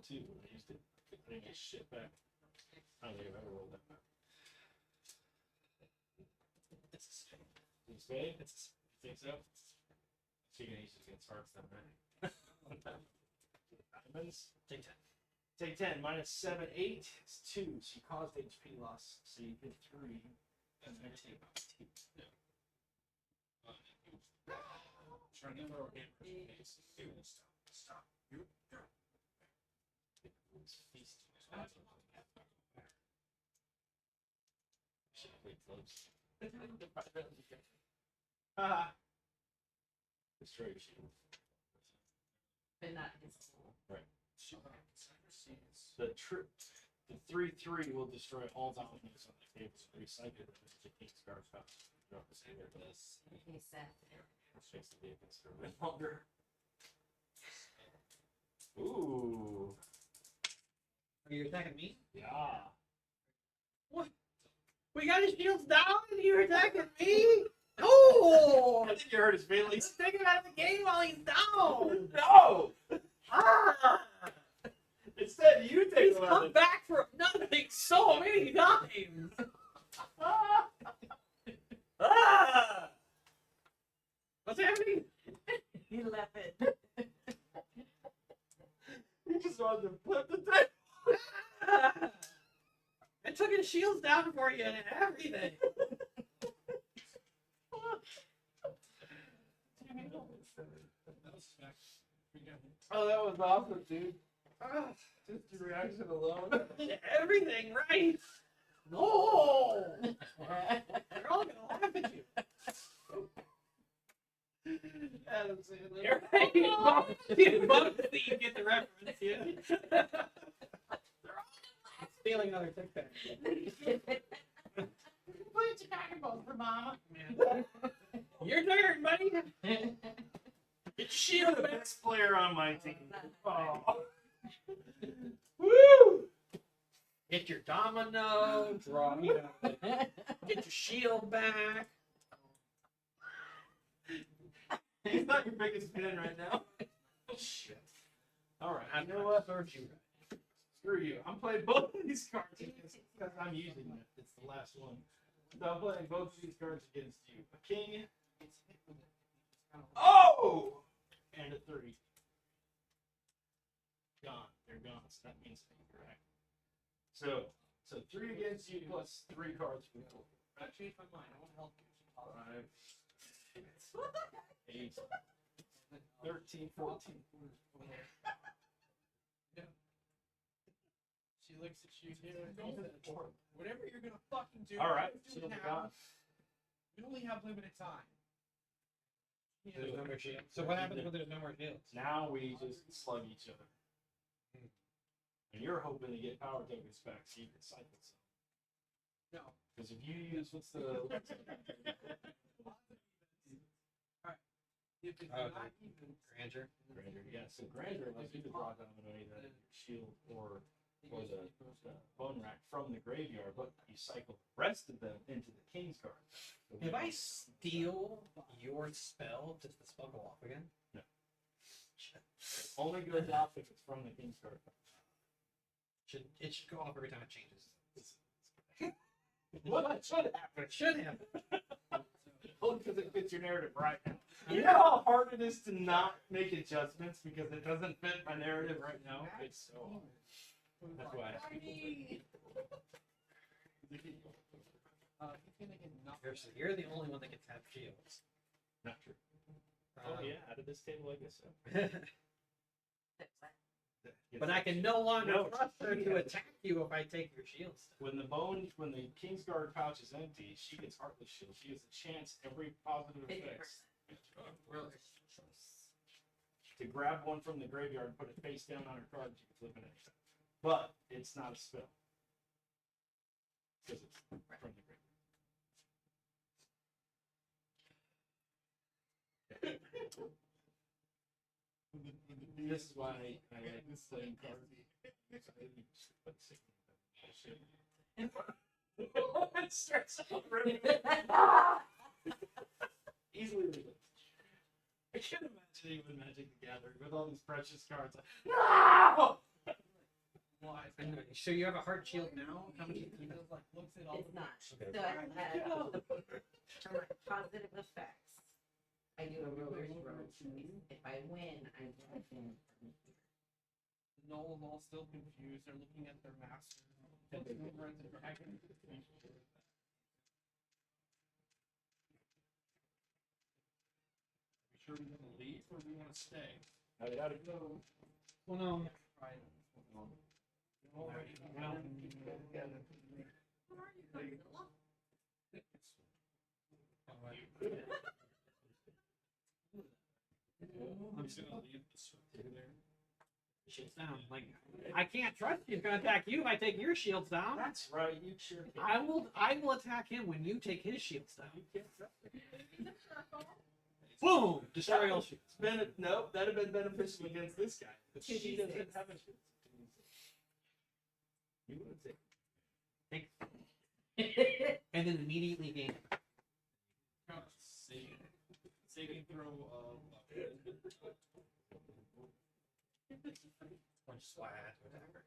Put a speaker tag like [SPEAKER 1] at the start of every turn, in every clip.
[SPEAKER 1] too when I used it. I didn't get shit back. I don't think I've ever rolled that back. It's a spade. It's a spade? You think so? So you're gonna use it against hearts then, right? Diamonds.
[SPEAKER 2] Take 10.
[SPEAKER 1] Take 10. Minus 7, 8. It's 2. So you caused HP loss. So you get 3. And I take 2. Yeah. Trying to throw it in. Stop. You go. Feast. Should play close. Destroy your shield.
[SPEAKER 3] But not his.
[SPEAKER 1] Right. The 3/3 will destroy all dominoes on the table. So recycle it as the king's guard fast. Drop the same with this.
[SPEAKER 3] Okay, Seth.
[SPEAKER 1] Which makes the defense a bit longer. Ooh.
[SPEAKER 2] Are you attacking me?
[SPEAKER 1] Yeah.
[SPEAKER 2] What? We got his shields down and you're attacking me? No!
[SPEAKER 1] I think you hurt his feelings.
[SPEAKER 2] Take him out of the game while he's down!
[SPEAKER 1] No!
[SPEAKER 2] Ah!
[SPEAKER 1] Instead, you take
[SPEAKER 2] He's
[SPEAKER 1] him out
[SPEAKER 2] come
[SPEAKER 1] of
[SPEAKER 2] back from nothing so many times! Ah! What's happening?
[SPEAKER 3] He left it.
[SPEAKER 1] You just wanted to flip the thing.
[SPEAKER 2] Ah! I took his shields down for you and everything.
[SPEAKER 1] Oh, that was awesome, dude. Just your reaction alone.
[SPEAKER 2] Everything right. No! They're all gonna laugh at you.
[SPEAKER 1] Adam Sandler.
[SPEAKER 2] You're right. You get the reference, yeah. Stealing another tic tac.
[SPEAKER 3] Put your dragon balls for mama.
[SPEAKER 2] Your turn, buddy. Get shield
[SPEAKER 1] the
[SPEAKER 2] back.
[SPEAKER 1] best player on my team. Oh.
[SPEAKER 2] Woo! Get your domino. Draw. Get your shield back.
[SPEAKER 1] He's not your biggest fan right now. Shit. Alright, you know what? Screw you. I'm playing both of these cards because I'm using it. It's the last one. So I'm playing both of these cards against you. A king. Oh! And a 3. Gone. They're gone. So that means correct. So 3 against you plus 3 cards for you. I changed my mind. I want to help you. 5, 8, 13, 14.
[SPEAKER 4] Yeah. She looks at you here. Whatever you're gonna fucking do.
[SPEAKER 1] All right.
[SPEAKER 4] Do
[SPEAKER 1] So
[SPEAKER 4] now. We only have limited time.
[SPEAKER 2] There's no more shields. So what happens when there's no more shields?
[SPEAKER 1] Now we just slug each other. And you're hoping to get power tokens back so you can cycle some.
[SPEAKER 4] No.
[SPEAKER 1] Because if you use what's the
[SPEAKER 4] If it's
[SPEAKER 2] Okay.
[SPEAKER 4] not even,
[SPEAKER 2] Grandeur.
[SPEAKER 1] Grandeur, yeah. So Grandeur allows you to draw domino either shield or the bone rack from the graveyard, but you cycle the rest of them into the king's card. So
[SPEAKER 2] If I steal your spell, does the spell go off again?
[SPEAKER 1] No. It only goes off if it's from the king's card.
[SPEAKER 2] It should go off every time it changes.
[SPEAKER 1] Well, that should happen.
[SPEAKER 2] It should happen.
[SPEAKER 1] Only because it fits your narrative right now. You know how hard it is to not make adjustments because it doesn't fit my narrative right now? It's so hard. That's why I ask people.
[SPEAKER 4] he's gonna get nothing.
[SPEAKER 2] So you're the only one that gets have shields.
[SPEAKER 1] Not true. Oh yeah, out of this table, I guess so.
[SPEAKER 2] But I can no longer
[SPEAKER 1] No,
[SPEAKER 2] trust her
[SPEAKER 1] she
[SPEAKER 2] to
[SPEAKER 1] has-
[SPEAKER 2] attack you if I take your shields.
[SPEAKER 1] When the King's Guard pouch is empty, she gets Heartless Shield. She has a chance every positive effects to grab one from the graveyard and put it face down on her card. You can flip it anytime. But it's not a spell. Because it's from the graveyard. This is why I like this playing card. It starts out really easily legal. I can't imagine even Magic the Gathering with all these precious cards. Like, no!
[SPEAKER 2] So you have a heart shield now? How many?
[SPEAKER 4] He just like looks at all
[SPEAKER 3] It's
[SPEAKER 4] the
[SPEAKER 3] not.
[SPEAKER 2] Okay.
[SPEAKER 3] So for my positive effects, I do a ruler's roll. If I win, I get in.
[SPEAKER 4] The Knolls all still confused. They're looking at their master. Looking over at the dragon.
[SPEAKER 1] We sure we want to leave or we want to stay? How'd it go?
[SPEAKER 2] Well, no.
[SPEAKER 4] Right.
[SPEAKER 1] Already I'm just gonna leave this right there.
[SPEAKER 2] Shields down. Like I can't trust he's gonna attack you if I take your shields down.
[SPEAKER 1] That's right, you sure can.
[SPEAKER 2] I will attack him when you take his shields down.
[SPEAKER 1] You can't trust me.
[SPEAKER 2] Boom! Destroy all shields.
[SPEAKER 1] No, that'd have been beneficial against this guy. But she
[SPEAKER 3] 2d6.
[SPEAKER 1] doesn't have a shield. You would take.
[SPEAKER 2] And then immediately gain.
[SPEAKER 1] Saving throw of.
[SPEAKER 2] Which is why I had to attack her.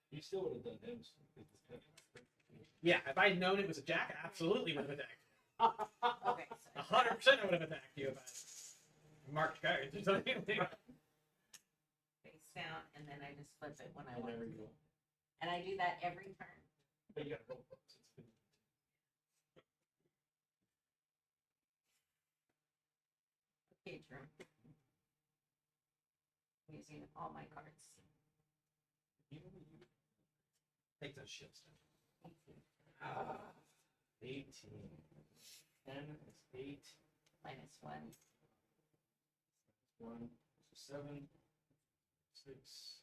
[SPEAKER 1] You still would have done damage.
[SPEAKER 2] Yeah, if I had known it was a jack, I absolutely would have attacked.
[SPEAKER 3] Okay, so
[SPEAKER 2] 100% I would have attacked you if I marked cards or something.
[SPEAKER 3] face down, and then I just flip it when I
[SPEAKER 1] And
[SPEAKER 3] want
[SPEAKER 1] there
[SPEAKER 3] to.
[SPEAKER 1] we go.
[SPEAKER 3] And I do that every turn.
[SPEAKER 1] But you gotta roll.
[SPEAKER 3] Okay, true. Using all my cards.
[SPEAKER 2] Take those shields down.
[SPEAKER 1] 18. 10 is 8.
[SPEAKER 3] -1.
[SPEAKER 1] 1. 7. 6.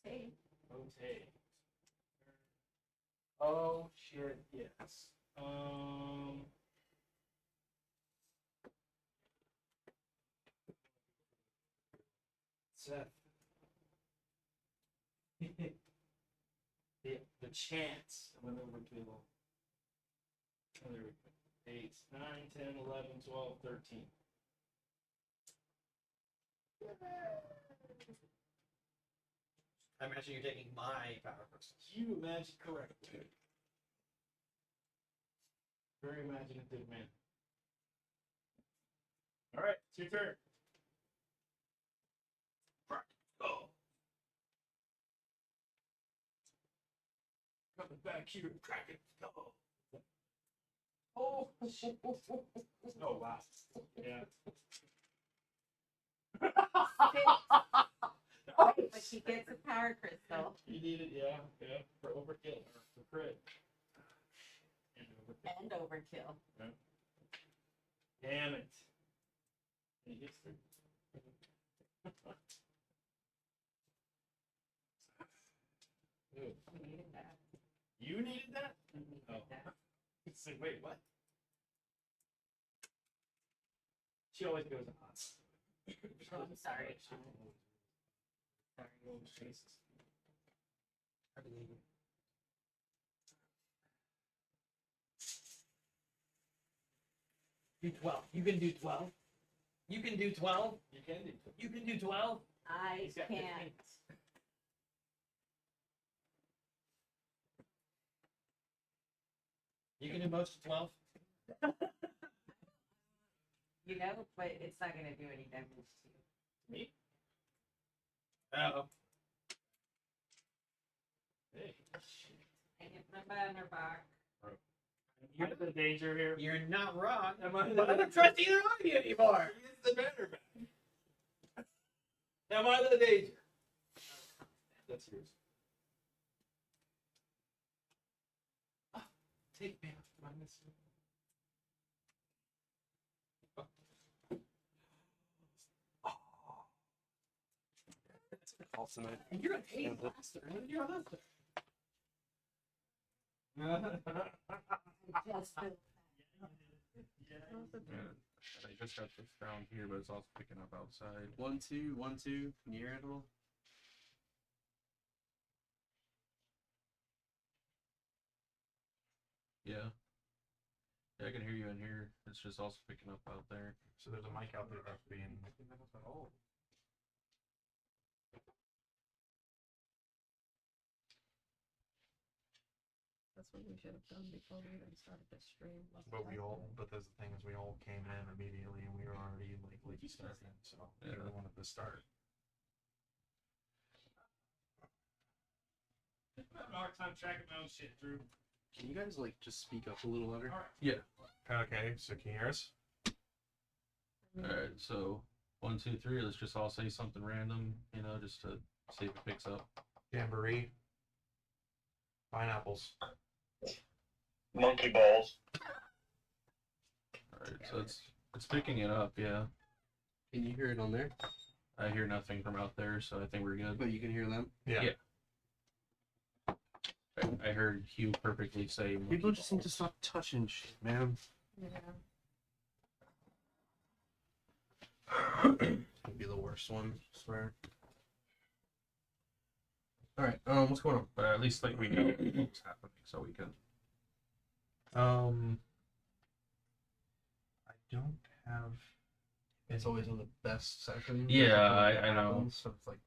[SPEAKER 3] Okay.
[SPEAKER 1] Okay. Oh shit, yes. Seth. the chance. I went over to oh, there we go. 8, 9, 10, 11, 12, 13.
[SPEAKER 2] I imagine you're taking my power crystals.
[SPEAKER 1] You imagine correct. Very imaginative man. All right, it's your turn. Go. Coming back here, crack it. Go. Oh, oh wow. Yeah.
[SPEAKER 3] But she gets a power crystal.
[SPEAKER 1] You need it, yeah, for overkill or for crit. And overkill.
[SPEAKER 3] And overkill.
[SPEAKER 1] Damn it. And he gets through. Ew.
[SPEAKER 3] She needed that.
[SPEAKER 1] You needed that?
[SPEAKER 3] She needed
[SPEAKER 1] Oh.
[SPEAKER 3] that.
[SPEAKER 1] It's like, wait, what? She always goes on.
[SPEAKER 3] Oh, I'm sorry.
[SPEAKER 1] Sorry. Jesus.
[SPEAKER 2] I believe you. Do 12. You can do 12. You can do 12.
[SPEAKER 1] You can do it.
[SPEAKER 2] You can do 12.
[SPEAKER 3] I
[SPEAKER 1] He's got
[SPEAKER 3] can't.
[SPEAKER 1] 15.
[SPEAKER 2] You can do most of 12.
[SPEAKER 3] You know, but it's not going to do any damage to you.
[SPEAKER 1] Me?
[SPEAKER 2] Oh.
[SPEAKER 1] Hey.
[SPEAKER 3] I get my banner back.
[SPEAKER 1] You're the danger here.
[SPEAKER 2] You're not wrong.
[SPEAKER 1] Am I
[SPEAKER 2] But I don't trust either one of you anymore.
[SPEAKER 1] He is the banner back. Am I the danger? That's yours.
[SPEAKER 2] Take me off my mystery.
[SPEAKER 5] Ultimate.
[SPEAKER 2] And you're a pain blaster. How did you have that?
[SPEAKER 3] Just the-
[SPEAKER 5] I just got this down here, but it's also picking up outside. 1, 2, 1, 2. Can you hear it a little? Yeah. Yeah, I can hear you in here. It's it's just also picking up out there.
[SPEAKER 1] So there's a mic out there that's being. Oh.
[SPEAKER 2] That's what we should have done before we even started the stream.
[SPEAKER 1] But the thing is, we all came in immediately, and we were already like late starting, so we
[SPEAKER 5] Yeah.
[SPEAKER 1] wanted to start.
[SPEAKER 4] I'm having a hard time tracking my own shit, Drew.
[SPEAKER 5] Can you guys like just speak up a little louder?
[SPEAKER 4] Alright.
[SPEAKER 1] Okay, so can you hear us?
[SPEAKER 5] Alright, so 1, 2, 3. Let's just all say something random, you know, just to see if it picks up.
[SPEAKER 1] Jamboree. Pineapples.
[SPEAKER 6] Monkey balls.
[SPEAKER 5] Alright, so it's picking it up, yeah.
[SPEAKER 7] Can you hear it on there?
[SPEAKER 5] I hear nothing from out there, so I think we're good.
[SPEAKER 7] But you can hear them?
[SPEAKER 1] Yeah.
[SPEAKER 5] Yeah. I heard Hugh perfectly say.
[SPEAKER 7] People just need to stop touching shit, man.
[SPEAKER 2] Yeah.
[SPEAKER 7] It'd be the worst one, I swear. Alright, what's going on?
[SPEAKER 5] But at least like we know what's happening, so we can.
[SPEAKER 1] I don't have.
[SPEAKER 7] It's always in the best section.
[SPEAKER 5] Yeah,
[SPEAKER 7] Like,
[SPEAKER 5] I know.
[SPEAKER 7] happens, so it's like,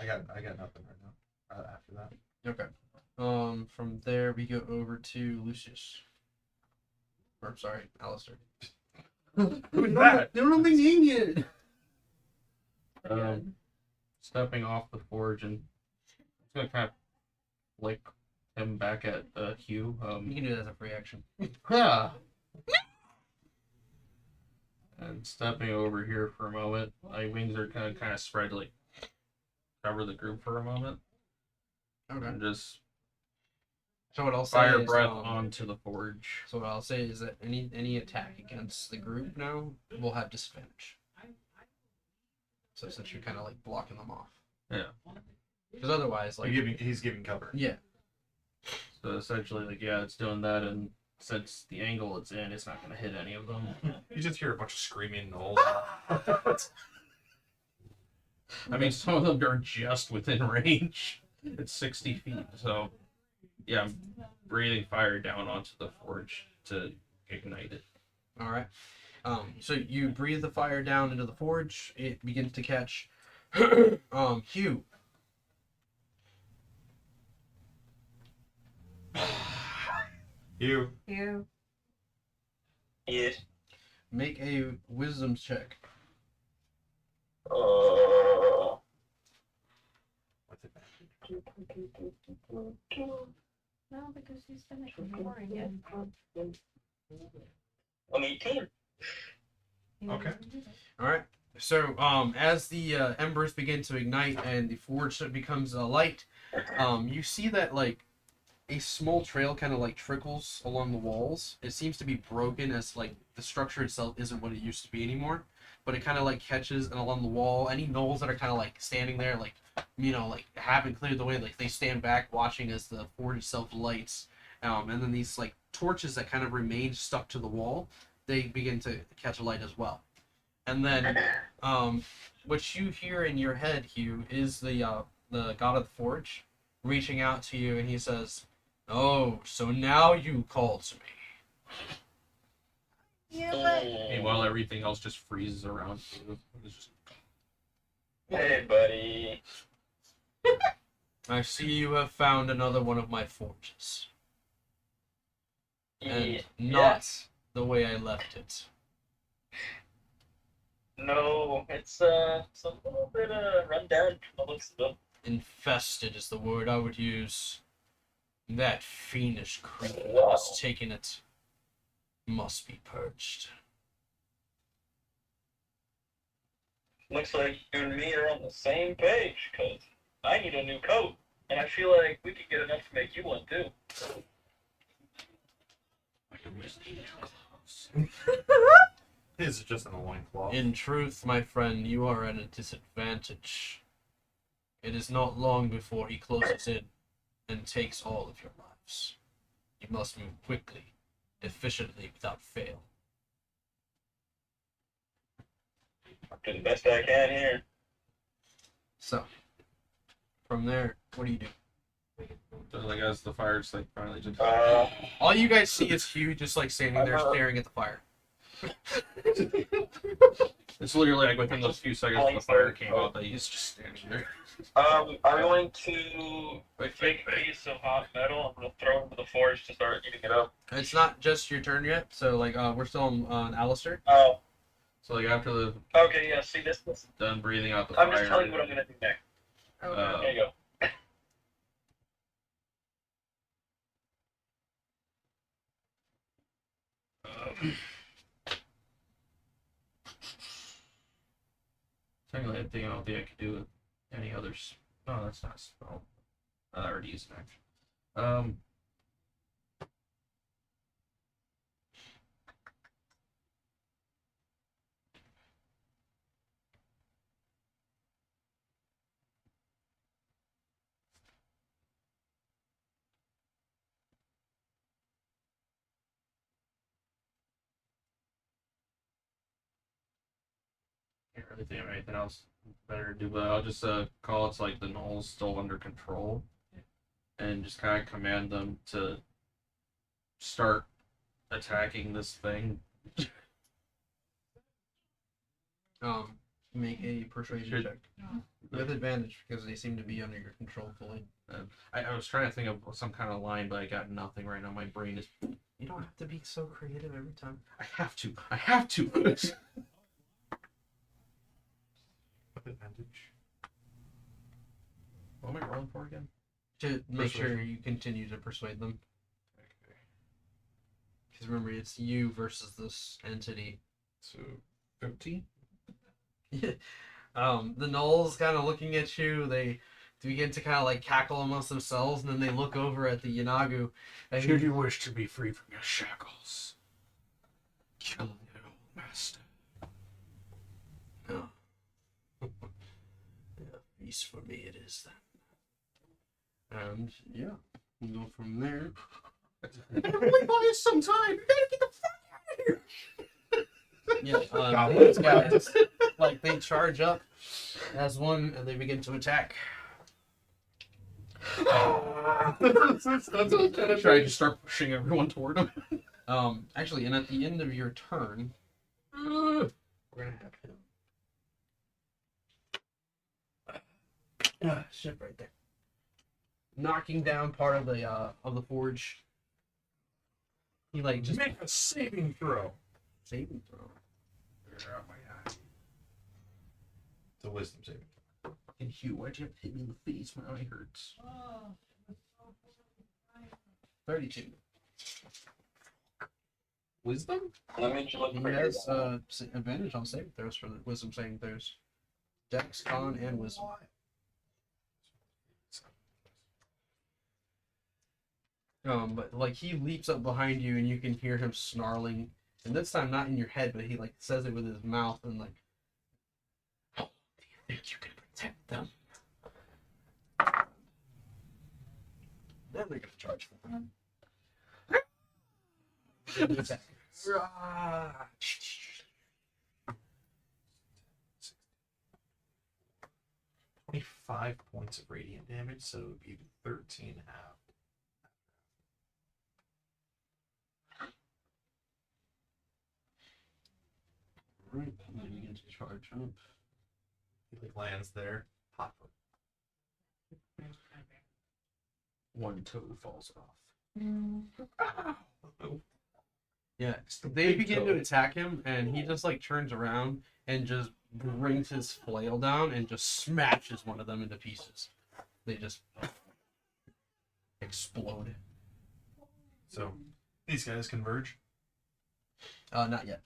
[SPEAKER 1] I got nothing right now. After that.
[SPEAKER 7] okay. From there we go over to Lucius. Or sorry, Alistair.
[SPEAKER 1] Who's that?
[SPEAKER 7] They don't have my name yet.
[SPEAKER 5] Stepping off the forge and it's gonna kind of flick him back at Hugh.
[SPEAKER 7] You can do that as a free action.
[SPEAKER 5] Yeah. And stepping over here for a moment, my wings are kind of spread to like cover the group for a moment,
[SPEAKER 7] Okay.
[SPEAKER 5] and just
[SPEAKER 7] So what I'll say
[SPEAKER 5] fire
[SPEAKER 7] is,
[SPEAKER 5] breath onto the forge.
[SPEAKER 7] So what I'll say is that any attack against the group now will have disadvantage. So since you're kind of like blocking them off.
[SPEAKER 5] Yeah.
[SPEAKER 7] Because otherwise, like,
[SPEAKER 1] He's giving cover.
[SPEAKER 7] yeah,
[SPEAKER 5] So essentially, like, yeah, it's doing that, and since the angle it's in, it's not gonna hit any of them.
[SPEAKER 1] You just hear a bunch of screaming gnolls.
[SPEAKER 5] I mean, some of them are just within range. It's 60 feet, so yeah, I'm breathing fire down onto the forge to ignite it.
[SPEAKER 7] all right. So you breathe the fire down into the forge. It begins to catch. Hugh.
[SPEAKER 1] You.
[SPEAKER 2] You.
[SPEAKER 6] Yes.
[SPEAKER 7] Make a wisdom check.
[SPEAKER 6] Uh,
[SPEAKER 1] What's it?
[SPEAKER 2] No, because he's finished pouring it.
[SPEAKER 6] I'm 18.
[SPEAKER 1] Okay.
[SPEAKER 7] All right. So, as the embers begin to ignite and the forge becomes light, you see that like a small trail kind of like trickles along the walls. It seems to be broken as like the structure itself isn't what it used to be anymore. But it kind of like catches and along the wall. Any gnolls that are kind of like standing there, like like haven't cleared the way, like they stand back watching as the forge itself lights. And then these like torches that kind of remain stuck to the wall, they begin to catch a light as well. And then, what you hear in your head, Hugh, is the god of the forge reaching out to you, and he says, "Oh, so now you call to me."
[SPEAKER 2] Yeah, but
[SPEAKER 5] Meanwhile, everything else just freezes around you. It's just,
[SPEAKER 6] Hey, buddy.
[SPEAKER 7] I see you have found another one of my forges, and
[SPEAKER 6] Yeah.
[SPEAKER 7] not the way I left it.
[SPEAKER 6] No, it's a little bit run down from the looks of it.
[SPEAKER 7] Infested is the word I would use. That fiendish creature
[SPEAKER 6] Wow.
[SPEAKER 7] has taken it. Must be purged.
[SPEAKER 6] Looks like you and me are on the same page, cause I need a new coat, and I feel like we could get enough to make you one too.
[SPEAKER 1] His is just in a loincloth.
[SPEAKER 7] In truth, my friend, you are at a disadvantage. It is not long before he closes in and takes all of your lives. You must move quickly, efficiently, without fail.
[SPEAKER 6] I'll do the best I can here.
[SPEAKER 7] So, from there, what do you do?
[SPEAKER 5] So like as the fire just like finally just
[SPEAKER 7] All you guys see is Hugh just like standing there staring at the fire.
[SPEAKER 5] it's literally like within those few seconds the fire came out that he's just standing there.
[SPEAKER 6] I'm going to take a piece of hot metal. I'm gonna throw it into the forge to start eating it up.
[SPEAKER 7] It's not just your turn yet, so like we're still on Alistair.
[SPEAKER 6] Oh,
[SPEAKER 5] So like after the
[SPEAKER 6] okay, yeah. See this?
[SPEAKER 5] done breathing out the
[SPEAKER 6] I'm
[SPEAKER 5] fire.
[SPEAKER 6] just telling you what I'm gonna do next.
[SPEAKER 3] Okay.
[SPEAKER 6] There you go.
[SPEAKER 5] Technically, I think I don't think I could do any others. No, that's not a spell. I already used an action. Can't really think of anything else better to do, but I'll just call it's like the null's still under control, and just kind of command them to start attacking this thing.
[SPEAKER 7] Make a persuasion check with advantage because they seem to be under your control fully.
[SPEAKER 5] I was trying to think of some kind of line, but I got nothing right now. My brain is.
[SPEAKER 7] You don't have to be so creative every time.
[SPEAKER 5] I have to. I have to.
[SPEAKER 1] With advantage.
[SPEAKER 5] What am I rolling for again?
[SPEAKER 7] To make sure
[SPEAKER 5] Persuasion.
[SPEAKER 7] you continue to persuade them. Because remember, it's you versus this entity.
[SPEAKER 1] So 15.
[SPEAKER 7] The gnolls kind of looking at you. They begin to kind of like cackle amongst themselves, and then they look over at the Yanagu. And
[SPEAKER 1] Should you wish to be free from your shackles, kill your old master.
[SPEAKER 7] No. Yeah, feast for me it is then. And yeah, we'll go from there.
[SPEAKER 5] Everybody buy us some time. We gotta get the fuck out of here.
[SPEAKER 7] Yeah, these guys, like they charge up as one, and they begin to attack.
[SPEAKER 1] That's what I'm trying to
[SPEAKER 5] Should I just start pushing everyone toward him?
[SPEAKER 7] Actually, and at the end of your turn, we're gonna have him. Shit, right there. Knocking down part of the forge. He like just
[SPEAKER 1] make a saving throw.
[SPEAKER 7] saving throw.
[SPEAKER 1] It's a wisdom saving.
[SPEAKER 5] And Hugh, why'd you have to hit me in the face? My eye hurts.
[SPEAKER 7] 32.
[SPEAKER 1] Wisdom?
[SPEAKER 6] That means you look
[SPEAKER 7] He
[SPEAKER 6] pretty
[SPEAKER 7] has
[SPEAKER 6] good.
[SPEAKER 7] advantage on saving throws for the wisdom saving throws. Dex, con, and wisdom. But like he leaps up behind you and you can hear him snarling, and this time not in your head, but he like says it with his mouth and like, "How do you think you can protect them?" Then they're gonna charge for him.
[SPEAKER 1] 25 points of radiant damage, so it would be 13 half.
[SPEAKER 7] Right, and they begin to charge up.
[SPEAKER 1] He like lands there. Hot foot.
[SPEAKER 5] One toe falls off.
[SPEAKER 7] Yeah, they begin to attack him, and he just like turns around and just brings his flail down and just smashes one of them into pieces. They just explode.
[SPEAKER 1] So these guys converge.
[SPEAKER 7] Not yet.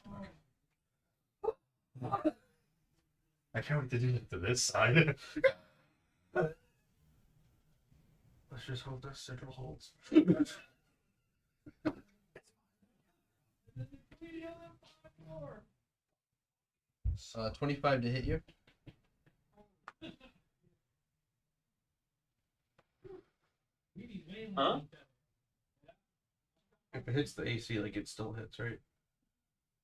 [SPEAKER 1] I can't wait to do that to this side.
[SPEAKER 5] Let's just hope that sigil holds.
[SPEAKER 7] 25 to hit you.
[SPEAKER 6] Huh?
[SPEAKER 5] If it hits the AC, like it still hits, right?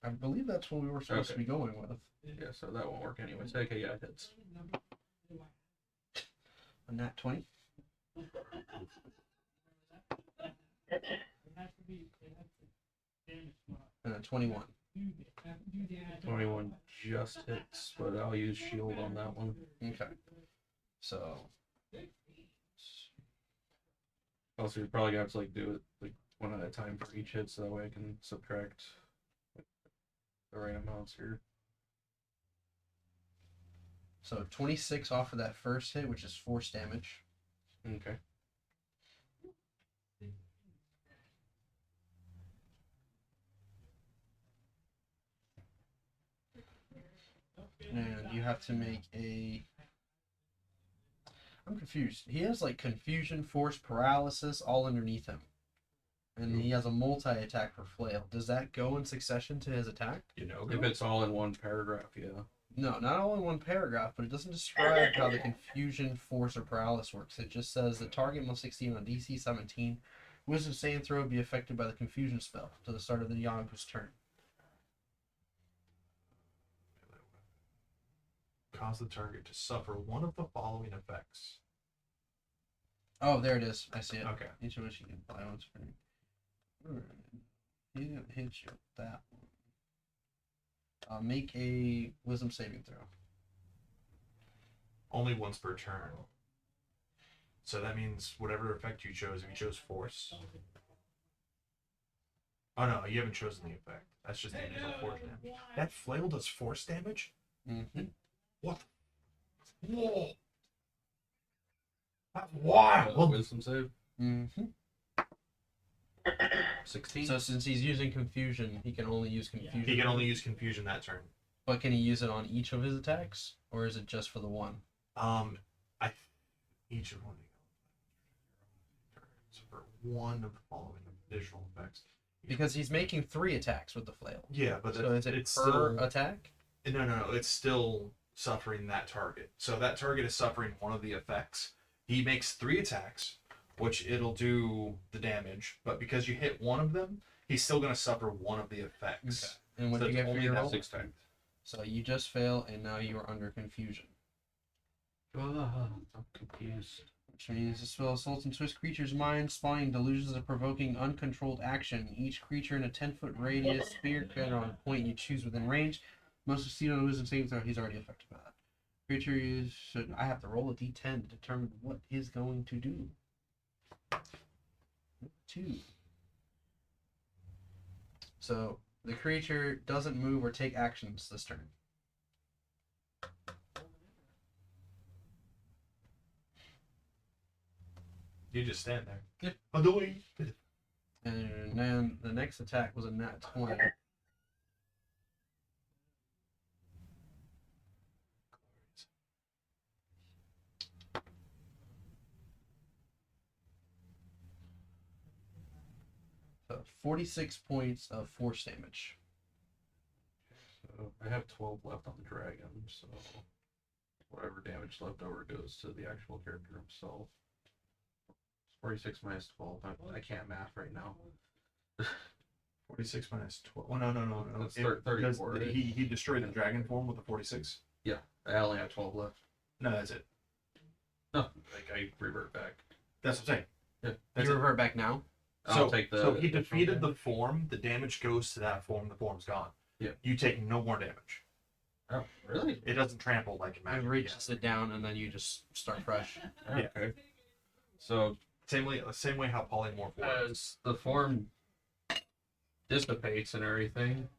[SPEAKER 7] I believe that's what we were supposed to be going with.
[SPEAKER 5] Yeah, so that won't work anyways. Okay, yeah, it hits.
[SPEAKER 7] A nat 20. And a 21.
[SPEAKER 5] 21 just hits, but I'll use shield on that one.
[SPEAKER 7] Okay. So,
[SPEAKER 5] Also, you're probably gonna have to like do it like one at a time for each hit, so that way I can subtract the right amounts here.
[SPEAKER 7] so 26 off of that first hit, which is force damage.
[SPEAKER 5] Okay.
[SPEAKER 7] And you have to make a. I'm confused. He has like confusion, force, paralysis all underneath him. And he has a multi attack for flail. Does that go in succession to his attack?
[SPEAKER 5] You know, if it's all in one paragraph, yeah.
[SPEAKER 7] No, not all in one paragraph, but it doesn't describe how the confusion, force, or paralysis works. It just says the target must succeed on DC 17. Wisdom saving throw be affected by the confusion spell to the start of the Yonku's turn.
[SPEAKER 8] Cause the target to suffer one of the following effects.
[SPEAKER 7] Oh, there it is. I see it.
[SPEAKER 8] Okay.
[SPEAKER 7] Each of which you can apply once per turn. Alright. He didn't hit you with that one. Make a wisdom saving throw.
[SPEAKER 8] Only once per turn. So that means whatever effect you chose, if you chose force. Oh no, you haven't chosen the effect. That's just the initial force damage. That flail does force damage?
[SPEAKER 7] Mm-hmm.
[SPEAKER 8] What? Whoa! That's wild!
[SPEAKER 5] Wisdom save.
[SPEAKER 7] Mm-hmm.
[SPEAKER 5] 16.
[SPEAKER 7] So since he's using confusion, he can only use confusion.
[SPEAKER 8] He can only use confusion that turn.
[SPEAKER 7] But can he use it on each of his attacks, or is it just for the one?
[SPEAKER 8] Each of one for one of the following additional effects.
[SPEAKER 7] Because he's making 3 attacks with the flail.
[SPEAKER 8] Yeah, but
[SPEAKER 7] So is it
[SPEAKER 8] it's
[SPEAKER 7] per
[SPEAKER 8] still
[SPEAKER 7] attack?
[SPEAKER 8] no. It's still suffering that target. So that target is suffering one of the effects. He makes 3 attacks, which it'll do the damage. But because you hit one of them, he's still going to suffer one of the effects.
[SPEAKER 7] Okay. And what
[SPEAKER 8] So
[SPEAKER 7] do you
[SPEAKER 8] it's
[SPEAKER 7] get for
[SPEAKER 8] only
[SPEAKER 7] your
[SPEAKER 8] that
[SPEAKER 7] roll?
[SPEAKER 5] 6 times.
[SPEAKER 7] So you just fail, and now you are under confusion.
[SPEAKER 5] I'm confused.
[SPEAKER 7] Which means this spell assaults and twists creature's mind, spawning delusions of provoking uncontrolled action. Each creature in a 10-foot radius, sphere created on a point you choose within range, must succeed on a wisdom saving throw. He's already affected by that. Creature is should I have to roll a d10 to determine what is going to do. 2. So the creature doesn't move or take actions this turn.
[SPEAKER 8] You just stand there.
[SPEAKER 7] Yeah.
[SPEAKER 8] Adoy.
[SPEAKER 7] And then the next attack was a nat 20. So 46 points of force damage.
[SPEAKER 5] So I have 12 left on the dragon, so whatever damage left over goes to the actual character himself. 46 minus 12. I can't math right now.
[SPEAKER 8] 46 minus 12. Oh, no.
[SPEAKER 5] That's
[SPEAKER 8] It-
[SPEAKER 5] 34,
[SPEAKER 8] because
[SPEAKER 5] right?
[SPEAKER 8] he destroyed the dragon form with the 46.
[SPEAKER 5] I only have 12 left.
[SPEAKER 8] No, that's it.
[SPEAKER 5] No, like I revert back.
[SPEAKER 8] That's what I'm saying.
[SPEAKER 5] Yeah.
[SPEAKER 8] That's
[SPEAKER 7] You
[SPEAKER 8] it.
[SPEAKER 7] revert back now?
[SPEAKER 5] I'll take the.
[SPEAKER 8] So he
[SPEAKER 5] additional
[SPEAKER 8] defeated the
[SPEAKER 5] damage.
[SPEAKER 8] form. The damage goes to that form. The form's gone.
[SPEAKER 5] Yeah.
[SPEAKER 8] You take no more damage.
[SPEAKER 5] Oh, really?
[SPEAKER 8] It doesn't trample like in
[SPEAKER 7] It
[SPEAKER 8] magic.
[SPEAKER 7] reaches it down, and then you just start fresh.
[SPEAKER 8] Yeah.
[SPEAKER 5] Okay. So
[SPEAKER 8] Same way how polymorph works.
[SPEAKER 5] as the form dissipates and everything,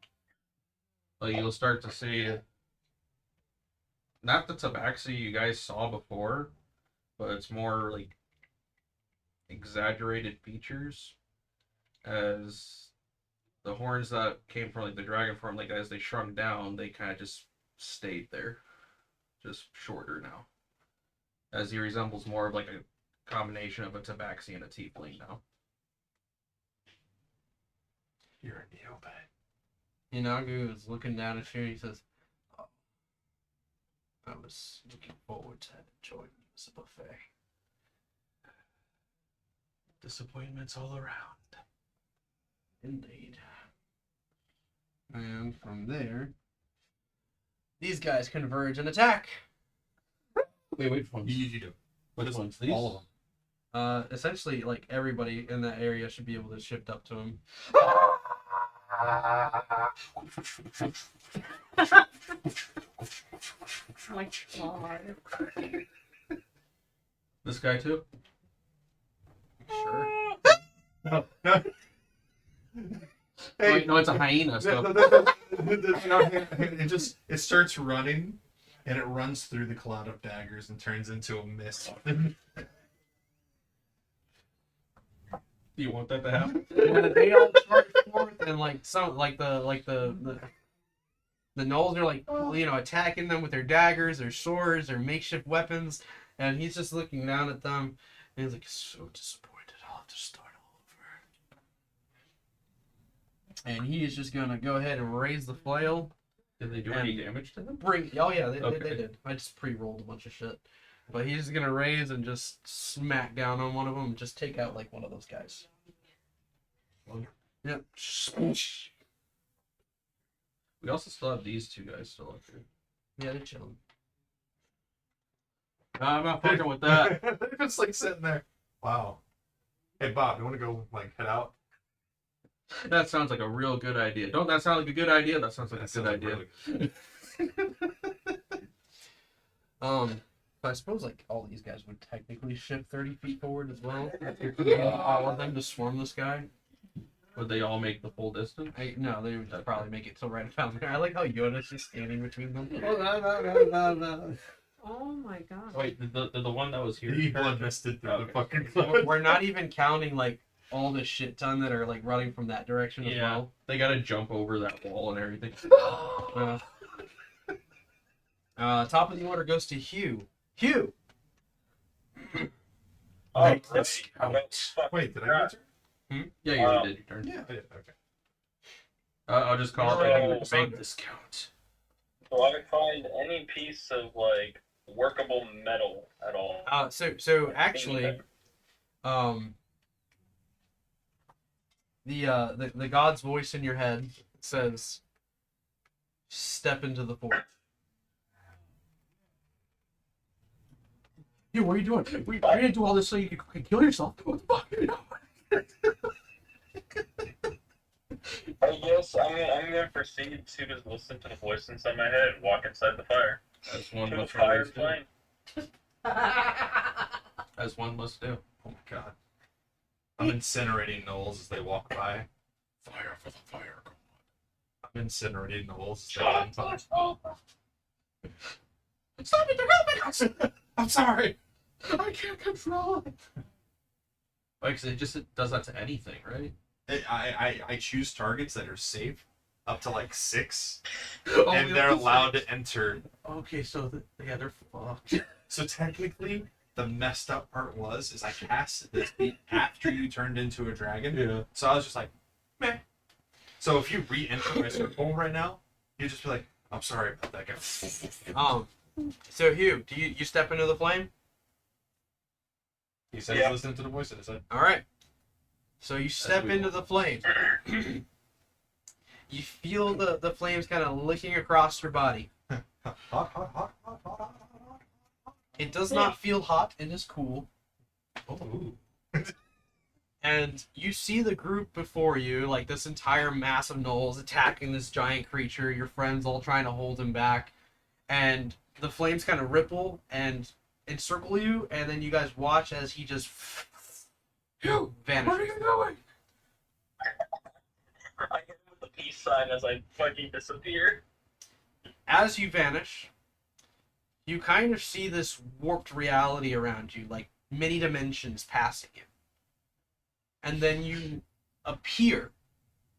[SPEAKER 5] like you'll start to see not the tabaxi you guys saw before, but it's more like exaggerated features as the horns that came from like the dragon form, like as they shrunk down, they kind of just stayed there, just shorter now, as he resembles more of like a combination of a tabaxi and a tiefling now.
[SPEAKER 8] You're a neopet.
[SPEAKER 7] Inagu is looking down at you and he says, "Oh, I was looking forward to joining you as a buffet."
[SPEAKER 8] Disappointments all around.
[SPEAKER 7] Indeed. And from there, these guys converge and attack.
[SPEAKER 5] Wait, which ones?
[SPEAKER 8] You do.
[SPEAKER 5] Which
[SPEAKER 8] Just
[SPEAKER 5] ones? These?
[SPEAKER 8] all of them.
[SPEAKER 7] Essentially, like everybody in that area should be able to shift up to him.
[SPEAKER 2] Oh my god.
[SPEAKER 5] This guy too?
[SPEAKER 7] Sure.
[SPEAKER 8] No, no.
[SPEAKER 5] Wait, no, it's a hyena. So.
[SPEAKER 8] It starts running, and it runs through the cloud of daggers and turns into a mist.
[SPEAKER 5] Do you want that to happen?
[SPEAKER 7] And they all charge forth, and like the gnolls are like, you know, attacking them with their daggers, their swords, their makeshift weapons, and he's just looking down at them, and he's like, so disappointed. I'll have to start all over. And he is just gonna go ahead and raise the flail.
[SPEAKER 5] Did they do any damage to them?
[SPEAKER 7] Oh yeah, they
[SPEAKER 5] Okay.
[SPEAKER 7] did. I just pre-rolled a bunch of shit. But he's gonna raise and just smack down on one of them and just take out like one of those guys. Yep.
[SPEAKER 5] We also still have these two guys still up here.
[SPEAKER 7] Yeah, they're chilling.
[SPEAKER 5] I'm not fucking with that.
[SPEAKER 8] They're just like sitting there. Wow. Hey Bob, you want to go like head out?
[SPEAKER 5] That sounds like a real good idea. Don't that sound like a good idea? That sounds like
[SPEAKER 8] That
[SPEAKER 5] a good
[SPEAKER 8] sounds
[SPEAKER 5] idea.
[SPEAKER 8] really good.
[SPEAKER 7] I suppose like all these guys would technically shift 30 feet forward as well. All of them to swarm this guy.
[SPEAKER 5] Would they all make the full distance?
[SPEAKER 7] No, they would just probably make it till right about there. I like how Yoda's just standing between them.
[SPEAKER 2] Oh my god.
[SPEAKER 5] Wait, the one that was here?
[SPEAKER 8] He blood misted through the
[SPEAKER 5] Okay.
[SPEAKER 8] fucking
[SPEAKER 7] We're
[SPEAKER 8] cloud.
[SPEAKER 7] we're not even counting like all the shit ton that are like running from that direction as
[SPEAKER 5] Yeah,
[SPEAKER 7] well.
[SPEAKER 5] they gotta jump over that wall and everything.
[SPEAKER 7] Top of the order goes to Hugh. Hugh.
[SPEAKER 6] Oh,
[SPEAKER 8] Right,
[SPEAKER 6] great.
[SPEAKER 8] let's
[SPEAKER 6] I'm gonna fuck
[SPEAKER 8] Wait, did I
[SPEAKER 6] crap.
[SPEAKER 8] answer?
[SPEAKER 5] Yeah, you already did your turn.
[SPEAKER 8] Yeah, I did. Okay.
[SPEAKER 5] I'll just call
[SPEAKER 6] Yeah.
[SPEAKER 5] it make this count.
[SPEAKER 6] Do I find any piece of like workable metal at all?
[SPEAKER 7] So actually, the God's voice in your head says, "Step into the forge." Hugh, what are you doing? We didn't do all this so you could kill yourself. What the fuck?
[SPEAKER 6] I guess I'm gonna proceed to just listen to the voice inside my head and walk inside the fire.
[SPEAKER 5] As one
[SPEAKER 6] To the
[SPEAKER 5] must
[SPEAKER 6] fire
[SPEAKER 5] always do.
[SPEAKER 6] flame.
[SPEAKER 5] As one must do.
[SPEAKER 8] Oh my god. I'm incinerating gnolls as they walk by. Fire for the fire god. I'm incinerating gnolls as they walk by.
[SPEAKER 5] Stop it! They're helping us!
[SPEAKER 8] I'm sorry.
[SPEAKER 5] I can't control it. Like, 'cause it does that to anything, right?
[SPEAKER 8] I choose targets that are safe up to like 6,
[SPEAKER 5] Oh,
[SPEAKER 8] and they're allowed to enter.
[SPEAKER 5] Okay, so yeah, they're fucked.
[SPEAKER 8] So technically, the messed up part is I cast this after you turned into a dragon.
[SPEAKER 5] Yeah.
[SPEAKER 8] So I was just like, meh. So if you re-enter my circle right now, you just be like, I'm sorry about that guy.
[SPEAKER 7] So Hugh, do you step into the flame?
[SPEAKER 8] He said
[SPEAKER 6] Yeah.
[SPEAKER 8] he's listening to the voice. I said,
[SPEAKER 7] All right. So you step
[SPEAKER 5] we
[SPEAKER 7] into
[SPEAKER 5] will.
[SPEAKER 7] the flame. You feel the flames kind of licking across your body.
[SPEAKER 8] hot, hot, hot, hot, hot, hot, hot, hot.
[SPEAKER 7] It does not feel hot. It is cool.
[SPEAKER 8] Oh.
[SPEAKER 7] And you see the group before you, like this entire mass of gnolls attacking this giant creature. Your friends all trying to hold him back. And the flames kind of ripple and encircle you. And then you guys watch as he just vanishes.
[SPEAKER 5] What are you doing?
[SPEAKER 6] I hit him with the peace sign as I fucking disappear.
[SPEAKER 7] As you vanish, you kind of see this warped reality around you, like many dimensions passing you. And then you appear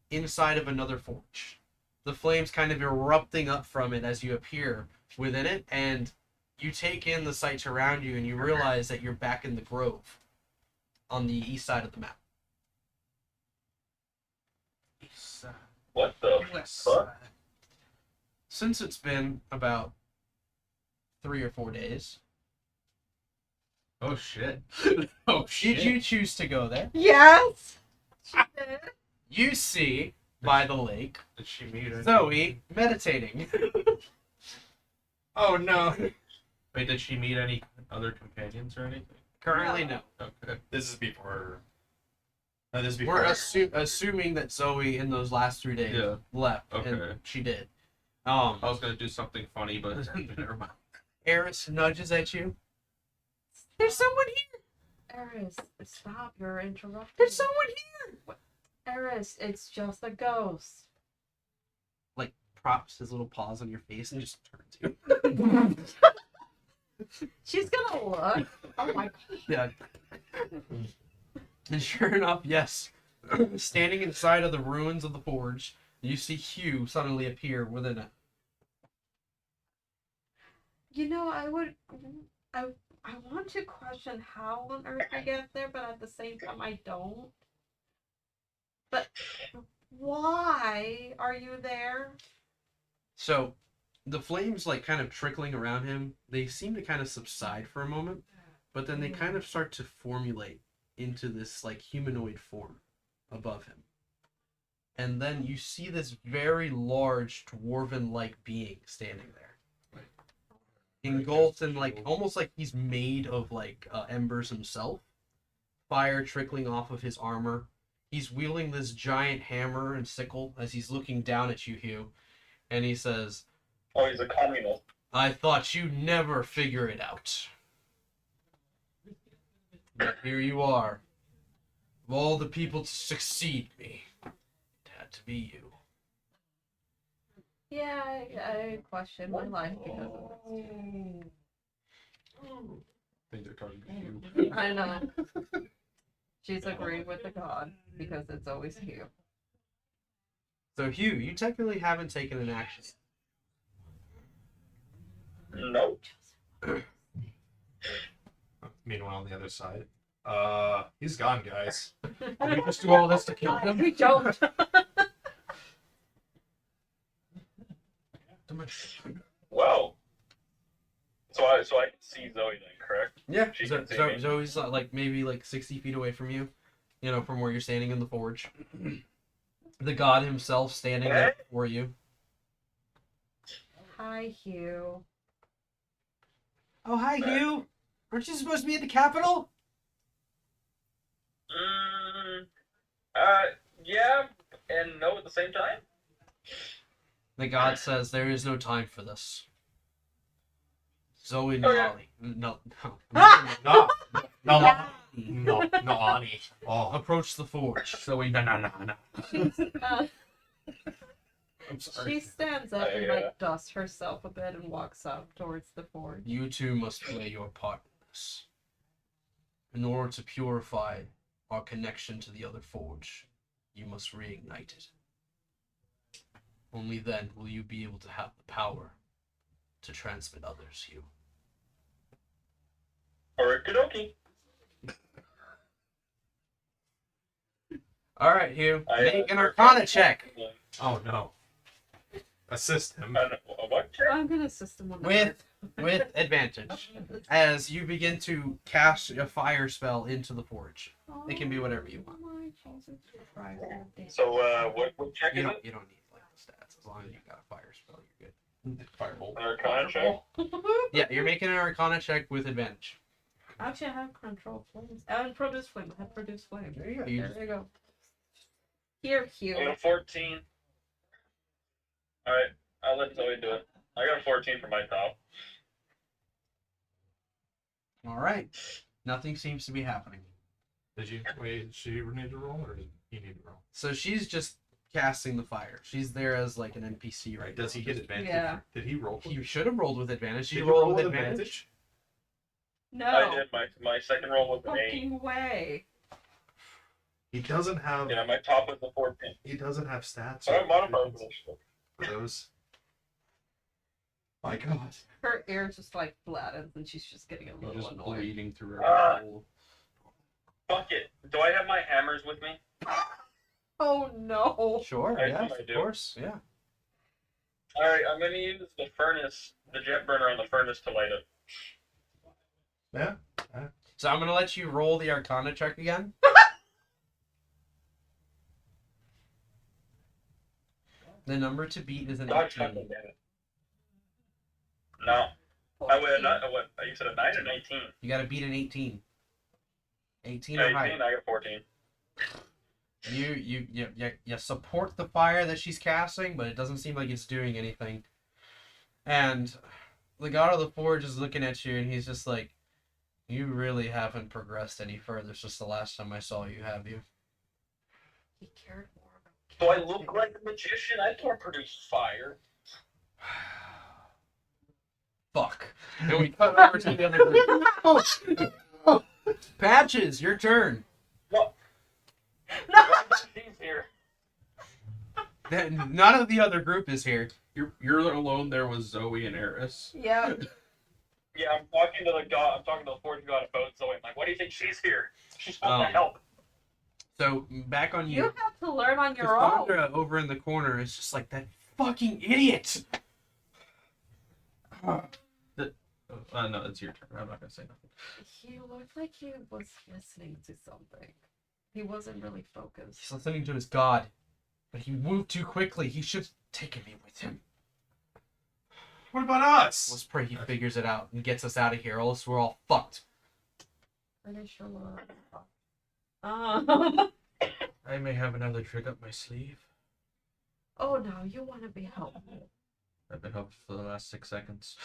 [SPEAKER 7] inside of another forge. The flames kind of erupting up from it as you appear within it, and you take in the sights around you and you realize that you're back in the grove on the east side of the map.
[SPEAKER 6] What the fuck?
[SPEAKER 7] Since it's been about 3 or 4 days,
[SPEAKER 5] Oh shit. Oh shit.
[SPEAKER 7] did you choose to go there?
[SPEAKER 2] Yes.
[SPEAKER 7] You see, by the lake,
[SPEAKER 5] Did she meet her?
[SPEAKER 7] Zoe meditating.
[SPEAKER 8] Oh no.
[SPEAKER 5] Wait, did she meet any other companions or anything?
[SPEAKER 7] Currently, no.
[SPEAKER 5] Okay.
[SPEAKER 8] This is before. No, this is before.
[SPEAKER 7] We're assuming that Zoe in those last 3 days
[SPEAKER 5] Yeah.
[SPEAKER 7] left, and
[SPEAKER 5] Okay.
[SPEAKER 7] she did.
[SPEAKER 5] I was gonna do something funny, but never mind.
[SPEAKER 7] Eris nudges at you. There's someone here.
[SPEAKER 3] Eris, stop! You're interrupting.
[SPEAKER 7] There's someone here.
[SPEAKER 3] Eris, it's just a ghost.
[SPEAKER 7] Like props his little paws on your face and just turns you.
[SPEAKER 3] She's gonna look. Oh my god.
[SPEAKER 7] Yeah. And sure enough, yes, standing inside of the ruins of the forge, you see Hugh suddenly appear within it.
[SPEAKER 3] You know, I want to question how on earth we get there, but at the same time I don't. But why are you there?
[SPEAKER 7] So, the flames, like, kind of trickling around him, they seem to kind of subside for a moment, but then they kind of start to formulate into this, like, humanoid form above him. And then you see this very large, dwarven-like being standing there. Engulfed in, like, almost like he's made of, like, embers himself. Fire trickling off of his armor. He's wielding this giant hammer and sickle as he's looking down at you, Hugh. And he says,
[SPEAKER 6] Oh, he's a communist.
[SPEAKER 7] I thought you'd never figure it out. But here you are. Of all the people to succeed me, it had to be you.
[SPEAKER 3] Yeah, I question my life because of
[SPEAKER 5] Things are coming to
[SPEAKER 3] this. I know. She's agreed with the god because it's always Hugh.
[SPEAKER 7] So, Hugh, you technically haven't taken an action.
[SPEAKER 6] Nope.
[SPEAKER 8] Meanwhile, on the other side, he's gone, guys.
[SPEAKER 7] We just do all this to kill him?
[SPEAKER 3] We don't.
[SPEAKER 6] Well, so I can see Zoe then, correct?
[SPEAKER 7] Yeah,
[SPEAKER 6] She
[SPEAKER 7] so,
[SPEAKER 6] can see
[SPEAKER 7] so
[SPEAKER 6] me.
[SPEAKER 7] Zoe's like maybe like 60 feet away from you, you know, from where you're standing in the forge. The god himself standing there for you.
[SPEAKER 3] Hi, Hugh.
[SPEAKER 7] Oh, hi, Hugh. Aren't you supposed to be at the Capitol?
[SPEAKER 6] Yeah, and no at the same time.
[SPEAKER 7] The god says there is no time for this. Zoe
[SPEAKER 6] Okay.
[SPEAKER 7] Nolly. No.
[SPEAKER 8] No, Ani. Oh,
[SPEAKER 7] Approach the forge. Zoe, no.
[SPEAKER 5] I'm sorry.
[SPEAKER 3] She stands up and
[SPEAKER 6] Yeah.
[SPEAKER 3] like dusts herself a bit and walks up towards the forge.
[SPEAKER 7] You two must play your part in this. In order to purify our connection to the other forge, you must reignite it. Only then will you be able to have the power to transmit others, Hugh.
[SPEAKER 6] Okie
[SPEAKER 7] Alright, Hugh.
[SPEAKER 6] I-
[SPEAKER 7] Make an Arcana check.
[SPEAKER 8] oh no. Assist him.
[SPEAKER 6] What?
[SPEAKER 3] I'm gonna assist him on the
[SPEAKER 7] With advantage. As you begin to cast a fire spell into the forge. It can be whatever you want.
[SPEAKER 3] Oh my Jesus Christ.
[SPEAKER 6] So, what check
[SPEAKER 7] You
[SPEAKER 6] is
[SPEAKER 7] don't
[SPEAKER 6] it?
[SPEAKER 7] need like the stats. As long as you got a fire spell, you're good.
[SPEAKER 8] Firebolt.
[SPEAKER 6] Arcana check?
[SPEAKER 7] Yeah, you're making an Arcana check with advantage.
[SPEAKER 3] Actually, I have control flames. And produce flame. I have produce flame.
[SPEAKER 7] There you go. You
[SPEAKER 3] There
[SPEAKER 7] just-
[SPEAKER 3] you go. Here,
[SPEAKER 6] I
[SPEAKER 3] Hugh.
[SPEAKER 6] got a 14. Alright, I'll let Zoe do it. I got a 14 for my top.
[SPEAKER 7] Alright. Nothing seems to be happening.
[SPEAKER 8] Did you wait? Did she need to roll, or did he need to roll?
[SPEAKER 7] So she's just casting the fire. She's there as like an NPC, right?
[SPEAKER 8] Right? Does he get advantage?
[SPEAKER 3] Yeah.
[SPEAKER 8] Did he roll?
[SPEAKER 7] You should have rolled with advantage.
[SPEAKER 8] Did
[SPEAKER 7] You
[SPEAKER 8] you
[SPEAKER 7] rolled
[SPEAKER 8] roll
[SPEAKER 7] with
[SPEAKER 8] with
[SPEAKER 7] advantage.
[SPEAKER 3] No.
[SPEAKER 6] I did. My second roll was an 8.
[SPEAKER 3] Fucking way.
[SPEAKER 8] He doesn't have.
[SPEAKER 6] Yeah, my top was a 14.
[SPEAKER 8] He doesn't have stats.
[SPEAKER 6] So I modified for this.
[SPEAKER 8] for those. My God.
[SPEAKER 3] Her ear just like flattens and she's just getting a
[SPEAKER 5] You're
[SPEAKER 3] little
[SPEAKER 5] just
[SPEAKER 3] annoyed.
[SPEAKER 5] bleeding through her
[SPEAKER 6] Ah.
[SPEAKER 5] hole.
[SPEAKER 6] Fuck it. Do I have my hammers with me?
[SPEAKER 3] Oh no.
[SPEAKER 7] Sure,
[SPEAKER 6] I
[SPEAKER 7] yeah,
[SPEAKER 6] think I
[SPEAKER 7] of
[SPEAKER 6] do.
[SPEAKER 7] course, yeah.
[SPEAKER 6] Alright, I'm gonna use the furnace, the jet burner on the furnace to light it.
[SPEAKER 8] Yeah.
[SPEAKER 7] So I'm gonna let you roll the Arcana check again. The number to beat is an
[SPEAKER 6] God
[SPEAKER 7] 18.
[SPEAKER 6] fucking damn it. No. I went, what, you said a 9 or 19?
[SPEAKER 7] You gotta beat an 18. 18 or
[SPEAKER 6] 18,
[SPEAKER 7] higher.
[SPEAKER 6] I got 14.
[SPEAKER 7] You support the fire that she's casting, but it doesn't seem like it's doing anything. And the God of the Forge is looking at you, and he's just like, "You really haven't progressed any further since the last time I saw you, have you?"
[SPEAKER 3] He cared more about.
[SPEAKER 6] Do I look like a magician? I can't produce fire.
[SPEAKER 7] Fuck. And we cut over to the other group. Patches, your turn.
[SPEAKER 6] No. She's here.
[SPEAKER 7] None of the other group is here.
[SPEAKER 5] You're alone there with Zoe and Eris.
[SPEAKER 3] Yeah.
[SPEAKER 6] Yeah, I'm talking to the god. I'm talking to the fortune god about Zoe. I'm like, why do you think she's here? She's supposed to help.
[SPEAKER 7] So back on
[SPEAKER 3] You
[SPEAKER 7] you.
[SPEAKER 3] have to learn on your own.
[SPEAKER 7] Cassandra over in the corner is just like, that fucking idiot.
[SPEAKER 5] No, it's your turn. I'm not gonna say nothing.
[SPEAKER 3] He looked like he was listening to something. He wasn't really focused.
[SPEAKER 7] He's listening to his god, but he moved too quickly. He should have taken me with him.
[SPEAKER 8] What about us?
[SPEAKER 7] Let's pray he figures it out and gets us out of here, or else we're all fucked.
[SPEAKER 3] Finish your love.
[SPEAKER 5] I may have another trick up my sleeve.
[SPEAKER 3] Oh no, you want to be helpful.
[SPEAKER 5] I've been helped for the last 6 seconds.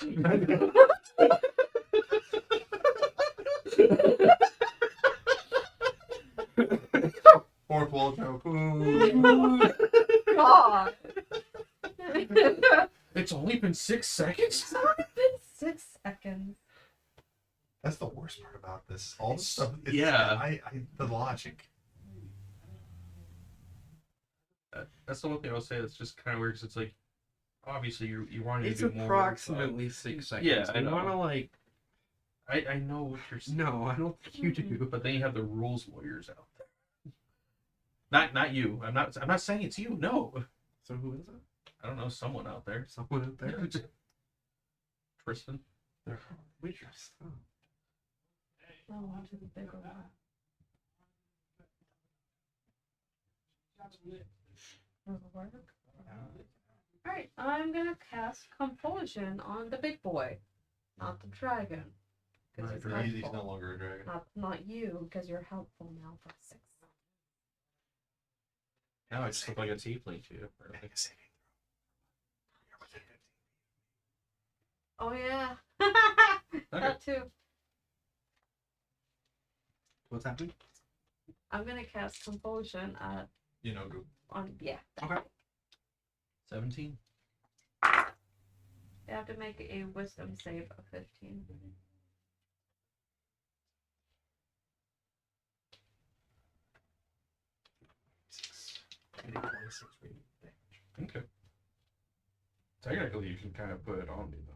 [SPEAKER 8] Fourth wall joke.
[SPEAKER 3] God.
[SPEAKER 5] It's only been 6 seconds?
[SPEAKER 3] It's only been 6 seconds.
[SPEAKER 8] That's the worst part about this. All the stuff.
[SPEAKER 5] Yeah.
[SPEAKER 8] The logic.
[SPEAKER 5] That's the one thing I would say that's just kind of weird, because it's like, obviously you wanted
[SPEAKER 7] It's
[SPEAKER 5] to do more.
[SPEAKER 7] approximately 6 seconds.
[SPEAKER 5] Yeah, I
[SPEAKER 7] You
[SPEAKER 5] know.
[SPEAKER 7] wanna like?
[SPEAKER 5] I know what you're saying.
[SPEAKER 7] No, I don't think you do.
[SPEAKER 5] But then you have the rules lawyers out there. Not you. I'm not saying it's you. No.
[SPEAKER 7] So who is it?
[SPEAKER 5] I don't know. Someone out there.
[SPEAKER 7] Someone out there.
[SPEAKER 5] Tristan.
[SPEAKER 7] They're waitress. Oh.
[SPEAKER 3] I want to be bigger one. Does it work? Alright, I'm gonna cast Compulsion on the big boy, not the dragon. 'Cause he's
[SPEAKER 8] He's
[SPEAKER 3] helpful.
[SPEAKER 8] no longer a dragon.
[SPEAKER 3] Not you, because you're helpful now for 6.
[SPEAKER 5] Now I just look like a tiefling too.
[SPEAKER 8] Make a saving throw. You're within 15.
[SPEAKER 3] Oh yeah.
[SPEAKER 5] Okay.
[SPEAKER 3] That too.
[SPEAKER 7] What's happening?
[SPEAKER 3] I'm gonna cast Compulsion at
[SPEAKER 8] You know, go.
[SPEAKER 3] on
[SPEAKER 7] Okay.
[SPEAKER 5] 17.
[SPEAKER 3] You have to make a wisdom save of 15.
[SPEAKER 8] I did 26 radiant damage.
[SPEAKER 5] Okay. Technically, you can kind of put it on me though.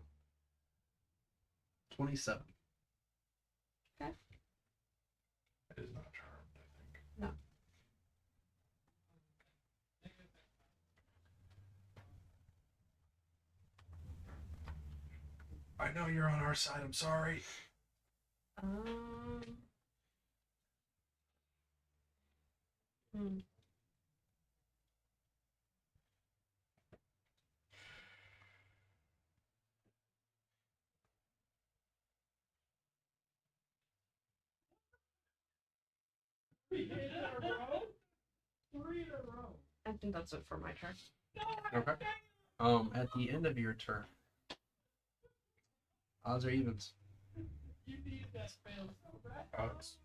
[SPEAKER 7] 27.
[SPEAKER 8] It is not charmed, I think.
[SPEAKER 3] No.
[SPEAKER 8] I know you're on our side. I'm sorry.
[SPEAKER 3] Hmm. I think that's it for my turn.
[SPEAKER 7] Okay. At the end of your turn, odds or evens?
[SPEAKER 5] Odds.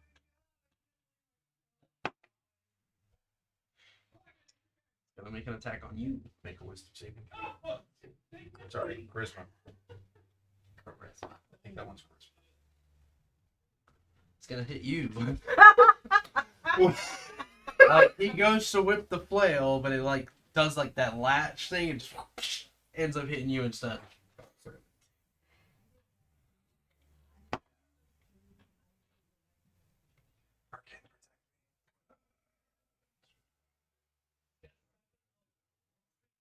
[SPEAKER 7] Gonna make an attack on you.
[SPEAKER 8] Make a wisdom saving throw. Sorry, charisma.
[SPEAKER 7] Charisma.
[SPEAKER 8] I think that one's charisma.
[SPEAKER 7] It's gonna hit you. He goes to whip the flail, but it like does like that latch thing and just ends up hitting you instead.
[SPEAKER 8] Arcane protect.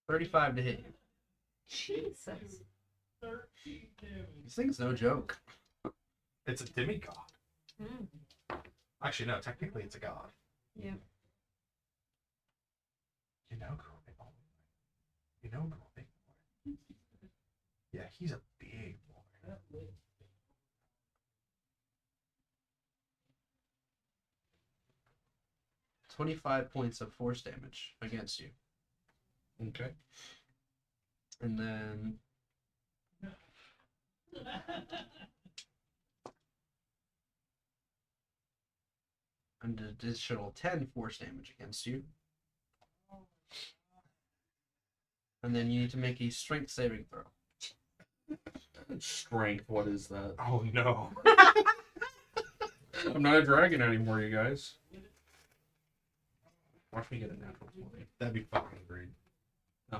[SPEAKER 7] 35 to hit you.
[SPEAKER 3] Jesus.
[SPEAKER 7] This thing's no joke.
[SPEAKER 8] It's a demigod.
[SPEAKER 3] Mm.
[SPEAKER 8] Actually, no. Technically, it's a god.
[SPEAKER 3] Yeah.
[SPEAKER 8] You know, girl, big boy. You know, girl, big boy. Yeah, he's a big boy.
[SPEAKER 7] 25 points of force damage against you.
[SPEAKER 5] Okay.
[SPEAKER 7] And then an additional 10 force damage against you. And then you need to make a strength saving throw.
[SPEAKER 5] Strength, what is that?
[SPEAKER 8] Oh no.
[SPEAKER 5] I'm not a dragon anymore, you guys. Watch me get a natural 20.
[SPEAKER 8] That'd be fucking great.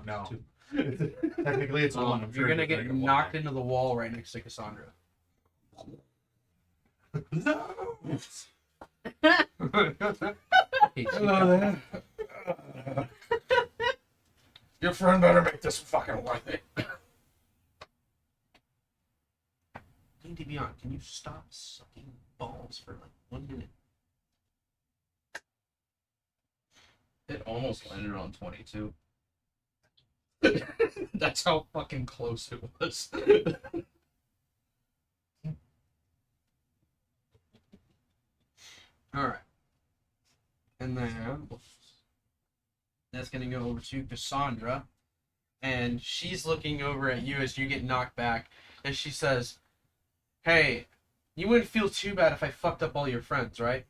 [SPEAKER 5] No.
[SPEAKER 8] Two. Technically, it's one. I'm
[SPEAKER 7] You're
[SPEAKER 8] sure
[SPEAKER 7] gonna
[SPEAKER 8] it's
[SPEAKER 7] get
[SPEAKER 8] one.
[SPEAKER 7] knocked into the wall right next to Cassandra.
[SPEAKER 5] Your friend better make this fucking worth it.
[SPEAKER 7] D&D Beyond, can you stop sucking balls for like 1 minute?
[SPEAKER 5] It almost landed on 22. That's how fucking close it was.
[SPEAKER 7] Alright. And then that's gonna go over to Cassandra. And she's looking over at you as you get knocked back. And she says, "Hey, you wouldn't feel too bad if I fucked up all your friends, right?"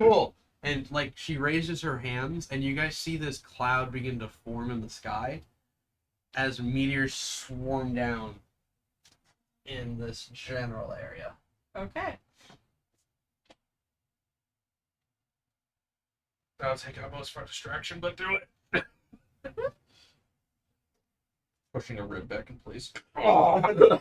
[SPEAKER 7] Cool. And like she raises her hands, and you guys see this cloud begin to form in the sky as meteors swarm down in this general area.
[SPEAKER 3] Okay.
[SPEAKER 5] I'll take out most for distraction, but do it. Pushing a rib back in place. Oh.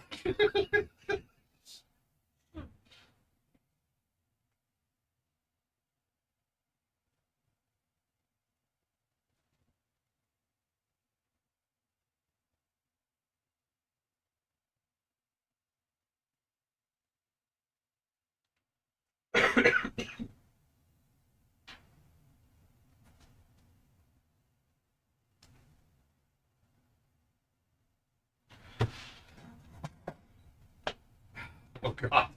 [SPEAKER 5] Oh god.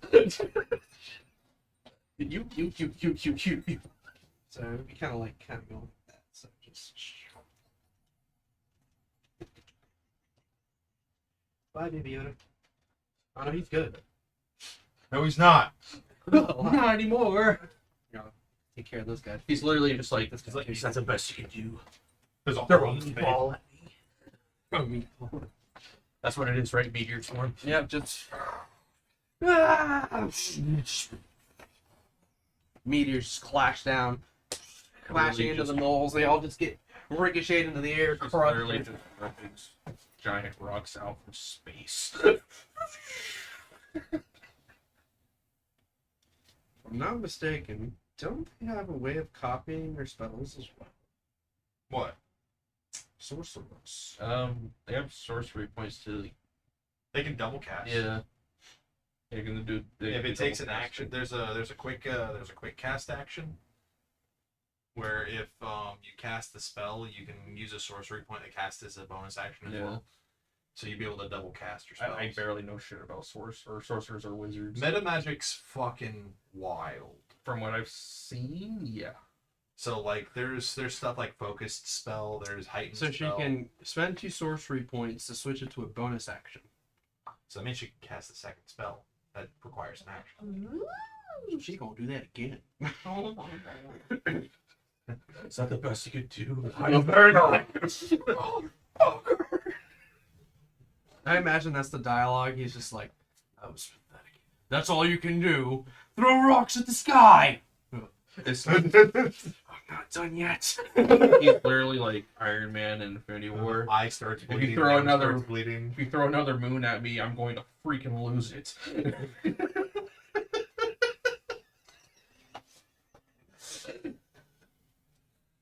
[SPEAKER 7] You. So it'd be kind of going like that. So just. Bye, Baby Yoda. Oh no, he's good.
[SPEAKER 8] No, he's not.
[SPEAKER 7] Not anymore. No, take care of those guys.
[SPEAKER 5] He's literally just like,
[SPEAKER 7] This
[SPEAKER 5] he's
[SPEAKER 7] guy
[SPEAKER 5] like, that's the best you can do.
[SPEAKER 8] There's a
[SPEAKER 5] They're
[SPEAKER 8] hole
[SPEAKER 5] a
[SPEAKER 8] in his face.
[SPEAKER 5] ball at me. That's what it is, right? Meteor swarm.
[SPEAKER 7] Yep, just. Meteors clash down, clashing
[SPEAKER 5] Literally
[SPEAKER 7] into
[SPEAKER 5] just-
[SPEAKER 7] the knolls. They all just get ricocheted into the air.
[SPEAKER 5] Just
[SPEAKER 7] crushed.
[SPEAKER 5] literally just ripping giant rocks out from space.
[SPEAKER 7] If I'm not mistaken, don't they have a way of copying their spells as well?
[SPEAKER 8] What?
[SPEAKER 7] Sorcerers.
[SPEAKER 5] They have sorcery points too.
[SPEAKER 8] They can double cast.
[SPEAKER 5] Yeah. They're gonna do.
[SPEAKER 8] If it takes an action, there's a quick cast action where if you cast the spell, you can use a sorcery point to cast as a bonus action as
[SPEAKER 5] Yeah.
[SPEAKER 8] well. So you'd be able to double cast your spells.
[SPEAKER 5] I barely know shit about sorcerers or wizards.
[SPEAKER 8] Meta magic's fucking wild.
[SPEAKER 5] From what I've seen, yeah.
[SPEAKER 8] So like there's stuff like focused spell, there's heightened
[SPEAKER 7] So she
[SPEAKER 8] spell.
[SPEAKER 7] can spend 2 sorcery points to switch it to a bonus action.
[SPEAKER 8] So that means she can cast a second spell that requires an action.
[SPEAKER 7] So she gonna do that again.
[SPEAKER 3] Oh my god.
[SPEAKER 5] Is that the best you could do?
[SPEAKER 8] I'm very
[SPEAKER 7] I imagine that's the dialogue. He's just like, that was pathetic. That's all you can do. Throw rocks at the sky.
[SPEAKER 5] It's
[SPEAKER 7] I'm not done yet.
[SPEAKER 5] he's literally like Iron Man in Infinity War.
[SPEAKER 8] Eye starts
[SPEAKER 5] If you
[SPEAKER 8] bleeding.
[SPEAKER 5] throw
[SPEAKER 8] arm
[SPEAKER 5] another-
[SPEAKER 8] starts bleeding.
[SPEAKER 5] If you throw another moon at me, I'm going to freaking lose it.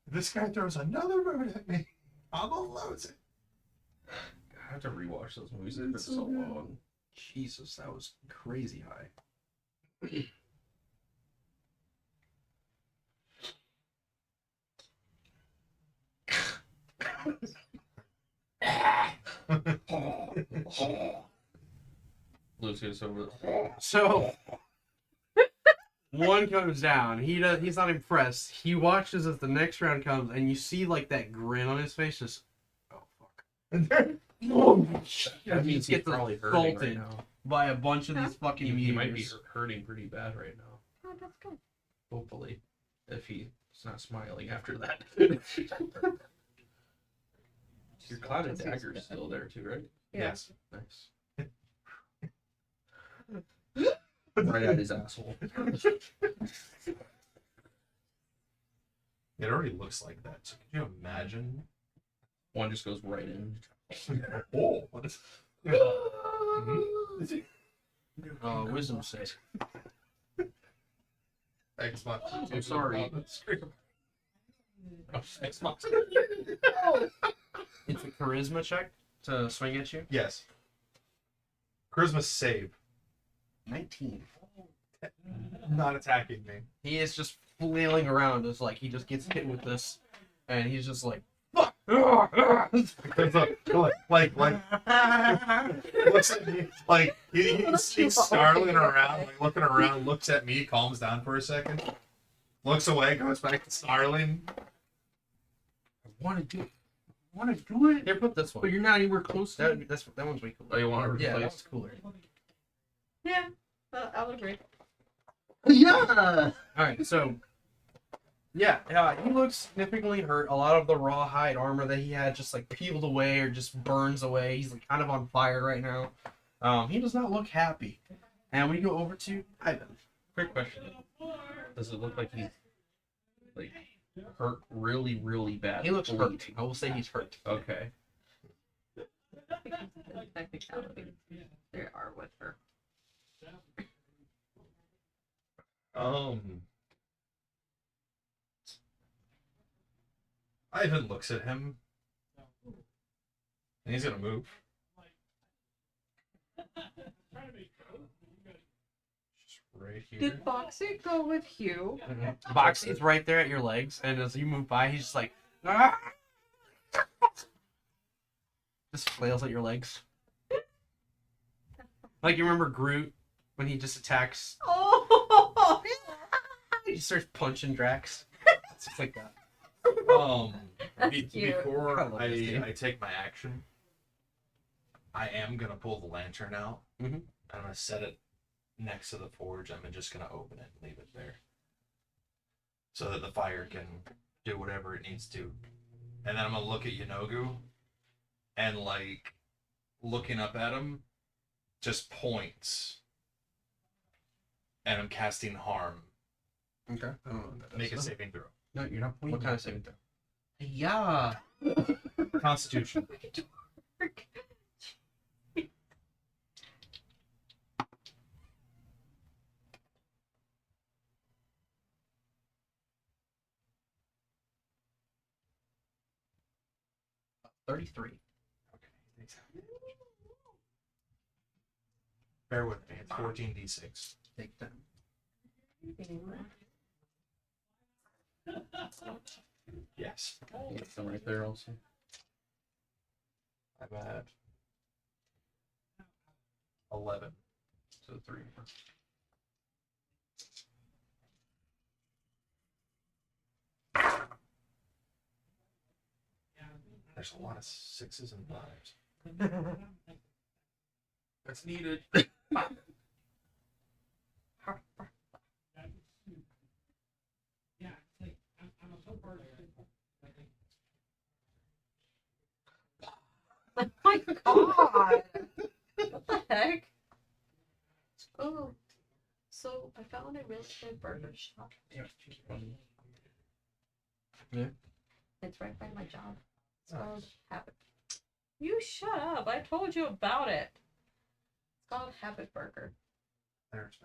[SPEAKER 8] This guy throws another moon at me. I'm gonna lose it.
[SPEAKER 5] I have to rewatch those movies. They've been so long.
[SPEAKER 7] Jesus, that was crazy high.
[SPEAKER 5] Lucius over.
[SPEAKER 7] So One comes down. He's not impressed. He watches as the next round comes, and you see like that grin on his face. Just, oh fuck.
[SPEAKER 5] That
[SPEAKER 7] He
[SPEAKER 5] means he's
[SPEAKER 7] gets
[SPEAKER 5] probably hurting right
[SPEAKER 7] assaulted
[SPEAKER 5] now.
[SPEAKER 7] by a bunch of these fucking
[SPEAKER 5] He might be
[SPEAKER 7] meteors.
[SPEAKER 5] hurting pretty bad right now.
[SPEAKER 3] Oh, that's good.
[SPEAKER 5] Hopefully, if he's not smiling after that. Your clouded dagger's still there too, right?
[SPEAKER 8] Yes.
[SPEAKER 5] Nice. Right at his asshole.
[SPEAKER 8] It already looks like that. So could you imagine?
[SPEAKER 5] One just goes right in.
[SPEAKER 8] Oh, what is?
[SPEAKER 7] Wisdom save.
[SPEAKER 8] Xbox.
[SPEAKER 5] I'm sorry.
[SPEAKER 8] Xbox.
[SPEAKER 7] It's a charisma check to swing at you.
[SPEAKER 8] Yes. Charisma save.
[SPEAKER 7] 19.
[SPEAKER 8] Not attacking me.
[SPEAKER 7] He is just flailing around. It's like he just gets hit with this, and he's just like, fuck.
[SPEAKER 8] like looks at me like he's snarling around, like looking around, looks at me, calms down for a second, looks away, goes back to snarling.
[SPEAKER 5] I want to do it.
[SPEAKER 7] Here, put this one.
[SPEAKER 5] But you're not anywhere close to it.
[SPEAKER 7] That one's way cooler.
[SPEAKER 5] Oh, you want to
[SPEAKER 7] Yeah,
[SPEAKER 5] replace?
[SPEAKER 7] that's cooler.
[SPEAKER 3] Yeah, I'll agree.
[SPEAKER 5] Yeah.
[SPEAKER 7] All right, so yeah, he looks significantly hurt. A lot of the rawhide armor that he had just like peeled away or just burns away. He's like kind of on fire right now. He does not look happy. And we go over to Ivan.
[SPEAKER 5] Quick question. Does it look like he's like hurt really, really bad?
[SPEAKER 7] He looks hurt.
[SPEAKER 5] Bleeding?
[SPEAKER 7] I will say he's hurt.
[SPEAKER 5] Okay.
[SPEAKER 3] Because of the technicality they are with her.
[SPEAKER 8] Ivan looks at him, and he's gonna move. Just right here.
[SPEAKER 3] Did Boxy go with Hugh?
[SPEAKER 7] Boxy's right there at your legs, and as you move by, he's just like, ah! Just flails at your legs. Like you remember Groot when he just attacks,
[SPEAKER 3] Oh!
[SPEAKER 7] he starts punching Drax. It's just like that.
[SPEAKER 3] That's cute.
[SPEAKER 8] Before
[SPEAKER 7] I love this game.
[SPEAKER 8] I take my action, I am gonna pull the lantern out.
[SPEAKER 7] Mhm.
[SPEAKER 8] I'm gonna set it next to the forge. I'm just gonna open it and leave it there, so that the fire can do whatever it needs to. And then I'm gonna look at Yanogu, and like looking up at him, just points, and I'm casting harm.
[SPEAKER 7] Okay. I don't know what that
[SPEAKER 8] Make a
[SPEAKER 7] is.
[SPEAKER 8] saving throw.
[SPEAKER 5] No, you're not pointing.
[SPEAKER 7] What kind of saving throw?
[SPEAKER 5] Yeah.
[SPEAKER 8] Constitution.
[SPEAKER 7] $33.
[SPEAKER 8] Okay. Bear with me. It's 14d6.
[SPEAKER 7] Take that.
[SPEAKER 8] Yes.
[SPEAKER 5] Some right there also.
[SPEAKER 8] I'm at 11.
[SPEAKER 5] So 3.
[SPEAKER 8] There's a lot of 6s and 5s.
[SPEAKER 5] That's needed.
[SPEAKER 3] Oh my god! What the heck? Oh, so I found a really good burger shop.
[SPEAKER 7] Yeah.
[SPEAKER 3] It's right by my job. It's called Habit. You shut up! I told you about it. It's called Habit Burger.
[SPEAKER 8] There's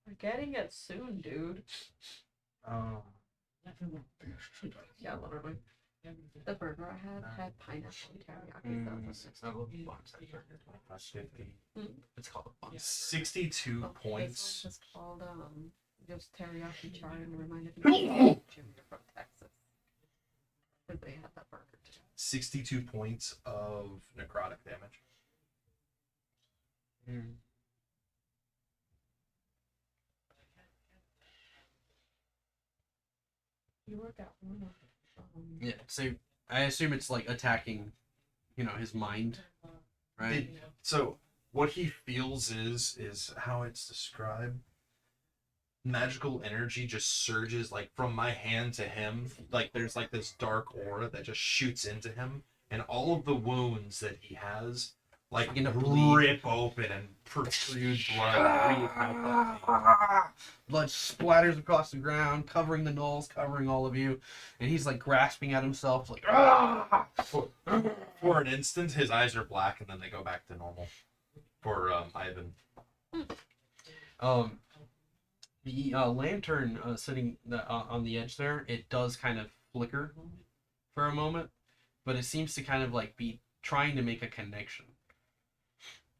[SPEAKER 3] We're getting it soon, dude. Yeah, literally. The burger I had pineapple and teriyaki sauce.
[SPEAKER 7] It's not a little box.
[SPEAKER 8] plus 50.
[SPEAKER 7] It's called a box.
[SPEAKER 8] 62
[SPEAKER 3] Oh,
[SPEAKER 8] points.
[SPEAKER 3] This one's just called just teriyaki char and reminded me of Junior from Texas. Because they had that burger too.
[SPEAKER 8] 62 points of necrotic damage.
[SPEAKER 3] you work out one of
[SPEAKER 7] Yeah. So I assume it's like attacking, his mind, right?
[SPEAKER 8] So what he feels is how it's described. Magical energy just surges like from my hand to him. Like there's like this dark aura that just shoots into him, and all of the wounds that he has like
[SPEAKER 7] Begin to bleed.
[SPEAKER 8] rip open and protrude blood.
[SPEAKER 7] Blood splatters across the ground, covering the gnolls, covering all of you, and he's like grasping at himself, like.
[SPEAKER 8] For an instant, his eyes are black, and then they go back to normal. For Ivan.
[SPEAKER 7] The lantern sitting on the edge there, it does kind of flicker for a moment, but it seems to kind of like be trying to make a connection,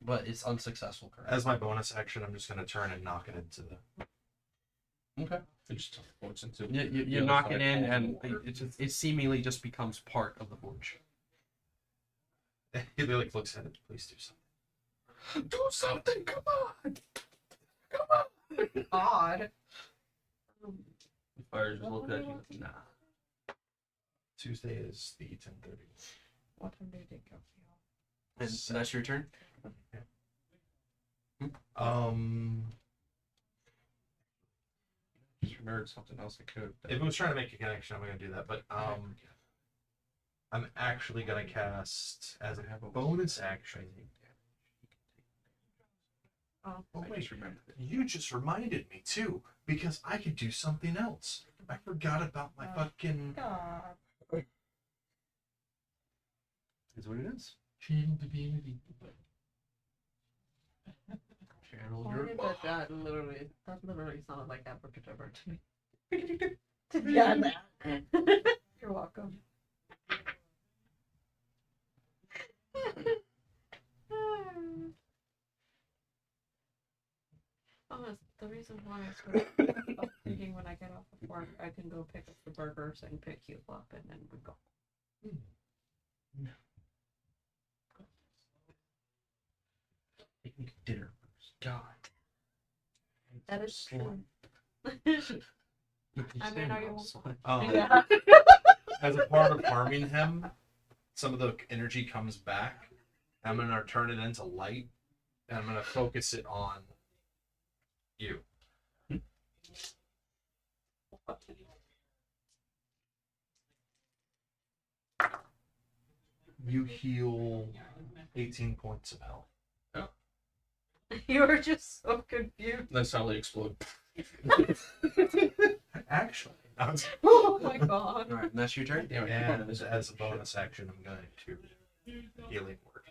[SPEAKER 7] but it's unsuccessful currently.
[SPEAKER 8] As my bonus action, I'm just gonna turn and knock it into the.
[SPEAKER 7] Okay.
[SPEAKER 5] It just teleports into
[SPEAKER 7] You
[SPEAKER 5] the
[SPEAKER 7] knock
[SPEAKER 5] other
[SPEAKER 7] it
[SPEAKER 5] side
[SPEAKER 7] in,
[SPEAKER 5] of
[SPEAKER 7] and
[SPEAKER 5] the water.
[SPEAKER 7] it seemingly just becomes part of the forge.
[SPEAKER 8] He like looks at it. Please do something.
[SPEAKER 7] Do something! Come on!
[SPEAKER 3] odd.
[SPEAKER 5] The fire just looked at you. Nah.
[SPEAKER 8] Tuesday is the 10:30.
[SPEAKER 3] What time do you think of
[SPEAKER 7] And that's your turn.
[SPEAKER 5] Just remembered something else I could.
[SPEAKER 8] If it was trying to make a connection, I'm gonna do that. But I'm actually gonna cast as a bonus action.
[SPEAKER 3] Oh,
[SPEAKER 8] Oh
[SPEAKER 5] I
[SPEAKER 8] wait,
[SPEAKER 5] just remembered it.
[SPEAKER 8] you just reminded me too, because I could do something else. I forgot about my fucking.
[SPEAKER 3] God.
[SPEAKER 7] Is what it is.
[SPEAKER 5] Channel divinity.
[SPEAKER 7] Channel
[SPEAKER 3] Why
[SPEAKER 7] your.
[SPEAKER 3] did that literally sounded like abracadabra to me. Yeah, that. You're welcome. Oh, the reason why I was thinking when I get off of work, I can go pick up the burgers and pick you up, and then we go.
[SPEAKER 7] Picnic dinner first. God.
[SPEAKER 3] That is true. I mean, are you?
[SPEAKER 8] Yeah. As a part of harming him, some of the energy comes back. I'm gonna turn it into light, and I'm gonna focus it on you. You heal 18 points of health.
[SPEAKER 3] You were just so confused.
[SPEAKER 5] That's how they explode.
[SPEAKER 8] Actually, I was,
[SPEAKER 3] Oh my god.
[SPEAKER 7] All right, and that's your turn.
[SPEAKER 5] Damn it.
[SPEAKER 8] and as a bonus action, I'm going to healing word.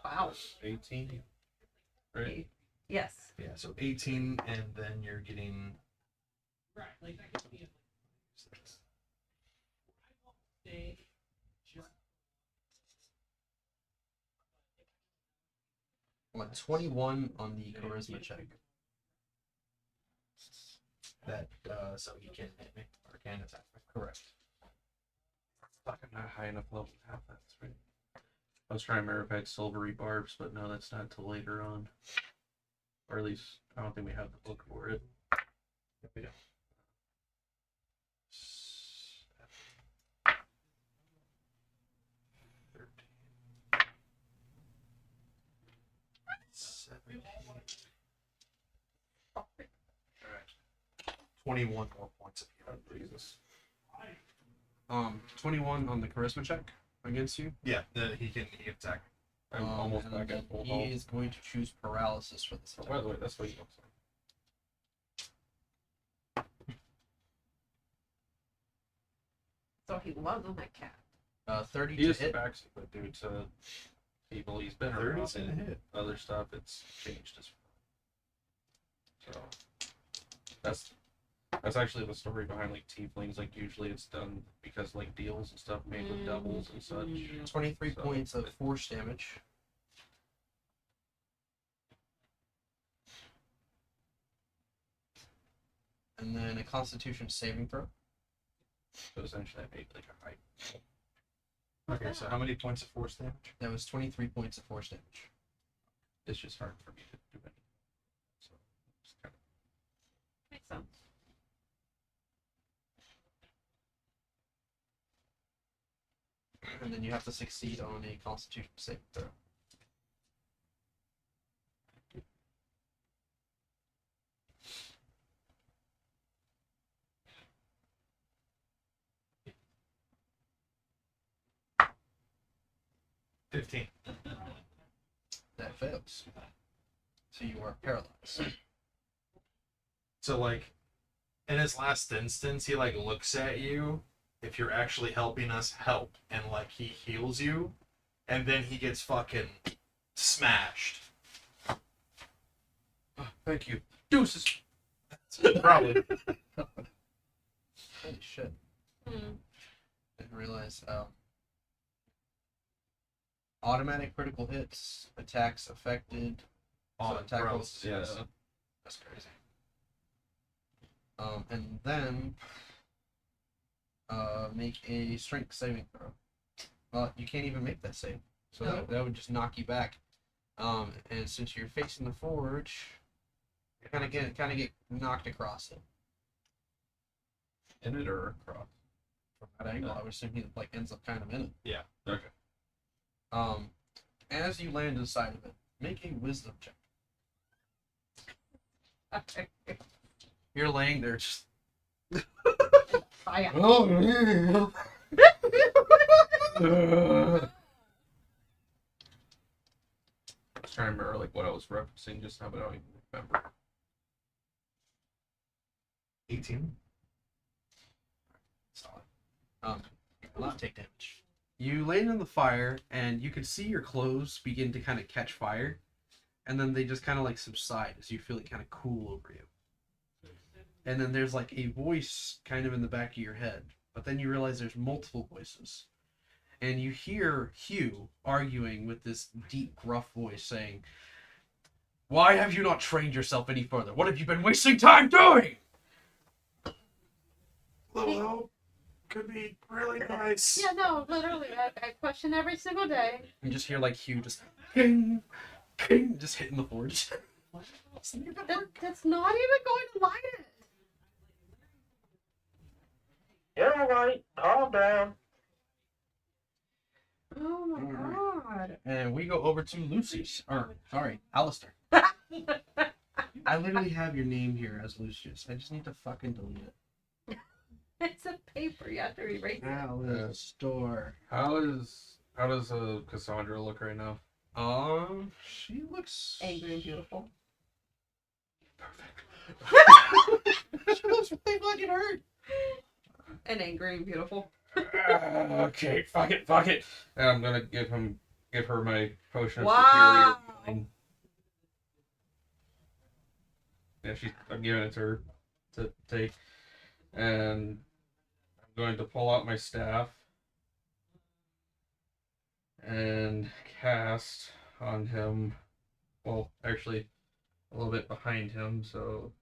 [SPEAKER 3] Wow.
[SPEAKER 5] 18. Right?
[SPEAKER 3] Yes.
[SPEAKER 8] Yeah, so 18, and then you're getting.
[SPEAKER 7] What, 21 on the charisma check.
[SPEAKER 8] That so he can hit me or can attack me.
[SPEAKER 7] Correct.
[SPEAKER 5] Fuck, I'm not high enough level to have that. That's right. I was trying to remember if I had silvery barbs, but no, that's not till later on. Or at least, I don't think we have the book for it.
[SPEAKER 8] Yep, we do. 13. 21 more points of healing.
[SPEAKER 5] Jesus.
[SPEAKER 7] 21 on the charisma check against you.
[SPEAKER 8] Yeah, he can attack.
[SPEAKER 5] I'm almost
[SPEAKER 7] and
[SPEAKER 5] back at full
[SPEAKER 7] he
[SPEAKER 5] health.
[SPEAKER 7] is going to choose paralysis for this
[SPEAKER 5] Oh,
[SPEAKER 7] attack.
[SPEAKER 5] by the way, that's what he looks like.
[SPEAKER 3] So he wasn't a cat.
[SPEAKER 7] 30
[SPEAKER 5] He
[SPEAKER 7] to
[SPEAKER 5] is the
[SPEAKER 7] hit.
[SPEAKER 5] backseat, but due to people he's been
[SPEAKER 8] 30
[SPEAKER 5] around
[SPEAKER 8] is gonna
[SPEAKER 5] and
[SPEAKER 8] hit.
[SPEAKER 5] other stuff, it's changed as well. So that's actually the story behind like tieflings. Like usually it's done because like deals and stuff made with devils and such.
[SPEAKER 7] 23
[SPEAKER 5] So,
[SPEAKER 7] points of force damage. And then a constitution saving throw.
[SPEAKER 5] So essentially I made like a high.
[SPEAKER 8] Okay, so how many points of force damage?
[SPEAKER 7] That was 23 points of force damage.
[SPEAKER 5] It's just hard for me to do anything. So it's kind of
[SPEAKER 3] Makes sense.
[SPEAKER 7] And then you have to succeed on a Constitution saving throw.
[SPEAKER 8] $15.
[SPEAKER 7] That fails. So you are paralyzed.
[SPEAKER 8] So like, in his last instance, he like looks at you. If you're actually helping us, help, and like he heals you, and then he gets fucking smashed.
[SPEAKER 7] Oh, thank you. Deuces.
[SPEAKER 8] Probably.
[SPEAKER 7] Holy shit.
[SPEAKER 3] Hmm.
[SPEAKER 7] Didn't realize. Automatic critical hits, attacks affected.
[SPEAKER 8] On
[SPEAKER 7] attack
[SPEAKER 8] paralysis,
[SPEAKER 7] rolls.
[SPEAKER 8] yes.
[SPEAKER 7] That's crazy. And then make a strength saving throw. Well, you can't even make that save, so
[SPEAKER 3] No.
[SPEAKER 7] that would just knock you back. And since you're facing the forge, you kind of get knocked across it.
[SPEAKER 5] In it or across?
[SPEAKER 7] From that angle, I would assume he like ends up kind of in it.
[SPEAKER 8] Yeah.
[SPEAKER 5] Okay.
[SPEAKER 7] As you land inside of it, make a wisdom check. You're laying there just.
[SPEAKER 3] Fire.
[SPEAKER 7] Oh,
[SPEAKER 5] I was trying to remember like what I was referencing just now, but I don't even remember.
[SPEAKER 8] 18.
[SPEAKER 7] Solid. You will not take damage. You land in the fire, and you can see your clothes begin to kind of catch fire, and then they just kind of like subside as you feel it kind of cool over you. And then there's like a voice kind of in the back of your head, but then you realize there's multiple voices. And you hear Hugh arguing with this deep, gruff voice saying, "Why have you not trained yourself any further? What have you been wasting time doing?"
[SPEAKER 8] Little help could be really nice.
[SPEAKER 3] Yeah, no, literally, I question every single day.
[SPEAKER 7] You just hear like Hugh just, king, king, just hitting the forge.
[SPEAKER 3] That's not even going to light it.
[SPEAKER 6] You're alright. Calm down.
[SPEAKER 3] Oh my god.
[SPEAKER 7] And we go over to Lucius. Or, sorry, Alistair. I literally have your name here as Lucius. I just need to fucking delete it.
[SPEAKER 3] It's a paper, you have to erase it.
[SPEAKER 7] Alistair.
[SPEAKER 5] How does Cassandra look right now?
[SPEAKER 7] She looks
[SPEAKER 3] Angry and beautiful.
[SPEAKER 7] She looks really fucking hurt.
[SPEAKER 3] And angry and beautiful.
[SPEAKER 5] Okay, fuck it. And I'm gonna give her my potion of
[SPEAKER 3] Wow.
[SPEAKER 5] superior wine. Yeah, I'm giving it to her to take, and I'm going to pull out my staff and cast on him. Well, actually, a little bit behind him, so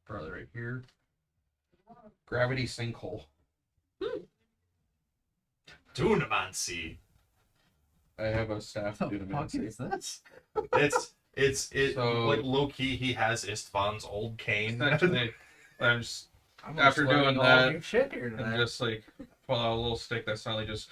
[SPEAKER 5] probably right here. Gravity sinkhole.
[SPEAKER 8] Dunamancy.
[SPEAKER 5] I have a staff
[SPEAKER 7] What
[SPEAKER 5] to
[SPEAKER 7] the
[SPEAKER 5] do
[SPEAKER 7] fuck is this?
[SPEAKER 8] It's
[SPEAKER 5] So-
[SPEAKER 8] like low key. He has Istvan's old cane.
[SPEAKER 5] Essentially, I'm just
[SPEAKER 7] I'm
[SPEAKER 5] After
[SPEAKER 7] learning
[SPEAKER 5] doing
[SPEAKER 7] all
[SPEAKER 5] that,
[SPEAKER 7] new shit here
[SPEAKER 5] and
[SPEAKER 7] today.
[SPEAKER 5] just like pull out a little stick that suddenly just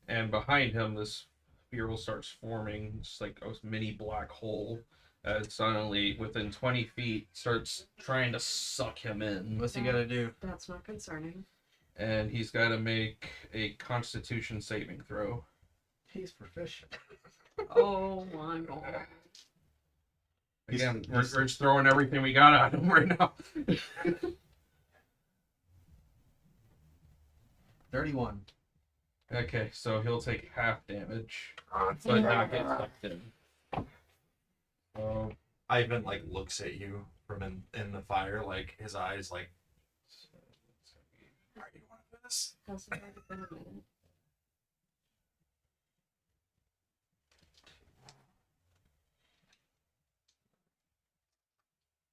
[SPEAKER 5] and behind him this sphere starts forming, just like a mini black hole. And suddenly, within 20 feet, starts trying to suck him in.
[SPEAKER 7] What's he gonna do?
[SPEAKER 3] That's not concerning.
[SPEAKER 5] And he's got to make a Constitution saving throw.
[SPEAKER 7] He's proficient.
[SPEAKER 3] Oh my god.
[SPEAKER 5] Again, we're just throwing everything we got at him right now.
[SPEAKER 7] 31.
[SPEAKER 5] Okay, so he'll take half damage, but not get sucked in. So,
[SPEAKER 8] Ivan like looks at you from in the fire, like his eyes like. Are you one of this?
[SPEAKER 3] Hasn't already been a minute.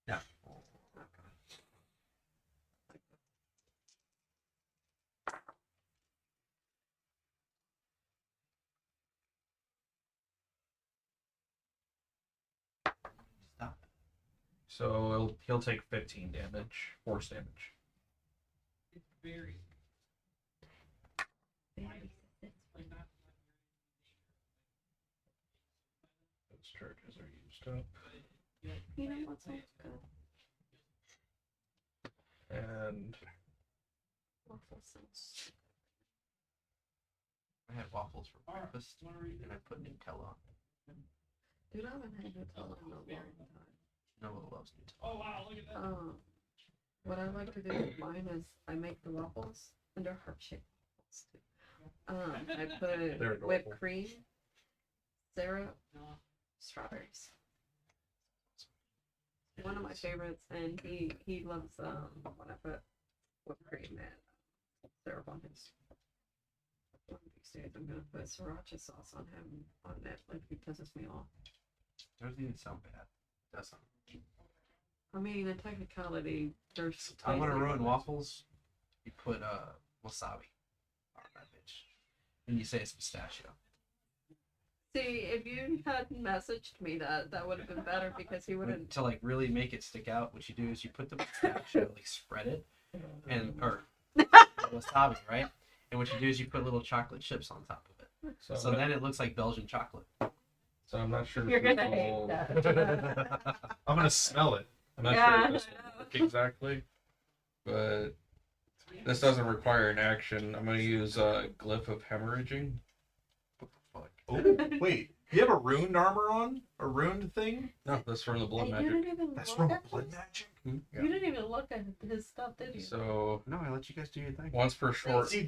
[SPEAKER 8] Yeah.
[SPEAKER 7] Stop.
[SPEAKER 5] So he'll take 15 damage, force damage.
[SPEAKER 4] Very.
[SPEAKER 5] Those charges are used up.
[SPEAKER 3] You know what sounds good?
[SPEAKER 5] And
[SPEAKER 3] Waffle sounds.
[SPEAKER 7] I had waffles for breakfast, and I put Nutella on.
[SPEAKER 3] Dude, I haven't had Nutella in a long time.
[SPEAKER 7] Noah loves Nutella.
[SPEAKER 4] Oh wow, look at that.
[SPEAKER 3] What I like to do with mine is I make the waffles, and they're heart-shaped waffles too. I put
[SPEAKER 8] They're
[SPEAKER 3] whipped
[SPEAKER 8] adorable.
[SPEAKER 3] cream, syrup, strawberries. One of my favorites, and he loves when I put whipped cream and syrup on his. One of these days, I'm gonna put sriracha sauce on him on it, like he pisses me off.
[SPEAKER 7] Doesn't even sound bad. Does sound.
[SPEAKER 3] I mean, in technicality, there's.
[SPEAKER 7] I want to
[SPEAKER 3] places-
[SPEAKER 7] ruin waffles. You put wasabi on that bitch, and you say it's pistachio.
[SPEAKER 3] See, if you had messaged me that would have been better because he wouldn't.
[SPEAKER 7] To like really make it stick out, what you do is you put the pistachio, like spread it, and or wasabi, right? And what you do is you put little chocolate chips on top of it. So then it looks like Belgian chocolate.
[SPEAKER 5] So I'm not sure.
[SPEAKER 3] You're
[SPEAKER 5] if this
[SPEAKER 3] gonna hate
[SPEAKER 5] will-
[SPEAKER 3] that.
[SPEAKER 8] I'm gonna smell it.
[SPEAKER 5] I'm not
[SPEAKER 3] Yeah,
[SPEAKER 5] sure if this will work exactly, but this doesn't require an action. I'm gonna use glyph of hemorrhaging.
[SPEAKER 7] What the fuck?
[SPEAKER 8] Oh, wait. You have a runed armor on? A runed thing?
[SPEAKER 5] No, that's from the blood
[SPEAKER 3] Hey, you
[SPEAKER 5] magic.
[SPEAKER 3] didn't even
[SPEAKER 8] That's
[SPEAKER 3] look
[SPEAKER 8] from
[SPEAKER 3] at
[SPEAKER 8] blood
[SPEAKER 3] this?
[SPEAKER 8] magic?
[SPEAKER 5] Yeah.
[SPEAKER 3] You didn't even look at his stuff, did you?
[SPEAKER 5] So
[SPEAKER 7] No, I let you guys do your thing.
[SPEAKER 5] once per short.
[SPEAKER 8] See,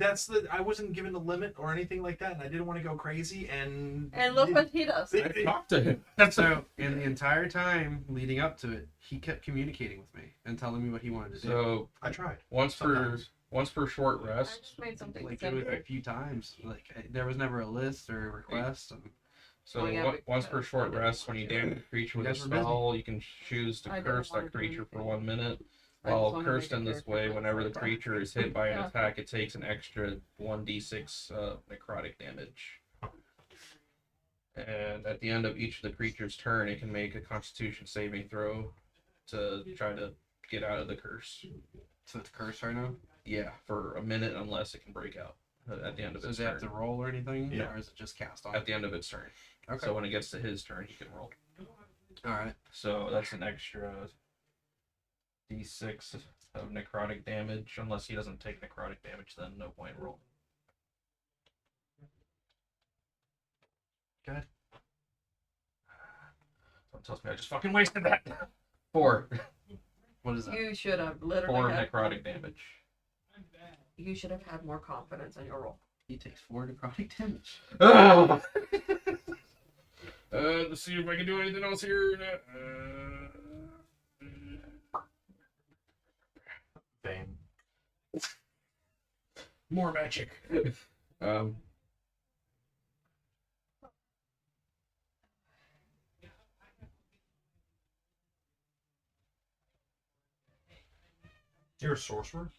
[SPEAKER 8] I wasn't given a limit or anything like that, and I didn't want to go crazy, and...
[SPEAKER 3] And look what he does.
[SPEAKER 5] I talked to him.
[SPEAKER 7] So in the entire time leading up to it, he kept communicating with me and telling me what he wanted to do.
[SPEAKER 5] So
[SPEAKER 8] I tried.
[SPEAKER 5] once per short
[SPEAKER 3] I
[SPEAKER 5] rest.
[SPEAKER 3] just made something
[SPEAKER 7] Like it was
[SPEAKER 3] simple.
[SPEAKER 7] a few times. Like there was never a list or a request. And
[SPEAKER 5] So
[SPEAKER 3] Oh, yeah,
[SPEAKER 5] once per short rest, when you damage a creature with
[SPEAKER 7] You
[SPEAKER 5] a
[SPEAKER 7] guys were busy.
[SPEAKER 5] spell, you can choose to
[SPEAKER 3] I didn't
[SPEAKER 5] curse
[SPEAKER 3] wanna
[SPEAKER 5] that
[SPEAKER 3] do
[SPEAKER 5] creature for
[SPEAKER 3] anything.
[SPEAKER 5] 1 minute.
[SPEAKER 3] I just
[SPEAKER 5] While
[SPEAKER 3] wanted to
[SPEAKER 5] cursed
[SPEAKER 3] make
[SPEAKER 5] in
[SPEAKER 3] a
[SPEAKER 5] this
[SPEAKER 3] character
[SPEAKER 5] way,
[SPEAKER 3] that
[SPEAKER 5] whenever the
[SPEAKER 3] was like
[SPEAKER 5] creature is hit by an
[SPEAKER 3] Yeah.
[SPEAKER 5] attack, it takes an extra 1d6 necrotic damage. And at the end of each of the creature's turn, it can make a Constitution saving throw to try to get out of the curse.
[SPEAKER 7] so it's cursed right now.
[SPEAKER 5] Yeah, for a minute, unless it can break out at the end of
[SPEAKER 7] So
[SPEAKER 5] its
[SPEAKER 7] does it have
[SPEAKER 5] turn.
[SPEAKER 7] to roll or anything?
[SPEAKER 8] Yeah.
[SPEAKER 7] Or is it just cast on?
[SPEAKER 5] At the end of its turn.
[SPEAKER 7] Okay.
[SPEAKER 5] So when it gets to his turn, he can roll.
[SPEAKER 7] All right.
[SPEAKER 5] So that's an extra d6 of necrotic damage. Unless he doesn't take necrotic damage, then no point in rolling.
[SPEAKER 7] Good.
[SPEAKER 5] Someone tells me I just fucking wasted that. 4.
[SPEAKER 7] What is that?
[SPEAKER 3] You should have literally
[SPEAKER 5] 4
[SPEAKER 3] had,
[SPEAKER 5] necrotic damage.
[SPEAKER 3] you should have had more confidence in your role.
[SPEAKER 7] He takes 4 necrotic damage.
[SPEAKER 5] Let's see if I can do anything else here.
[SPEAKER 8] Bane.
[SPEAKER 5] More magic.
[SPEAKER 8] You're a sorcerer?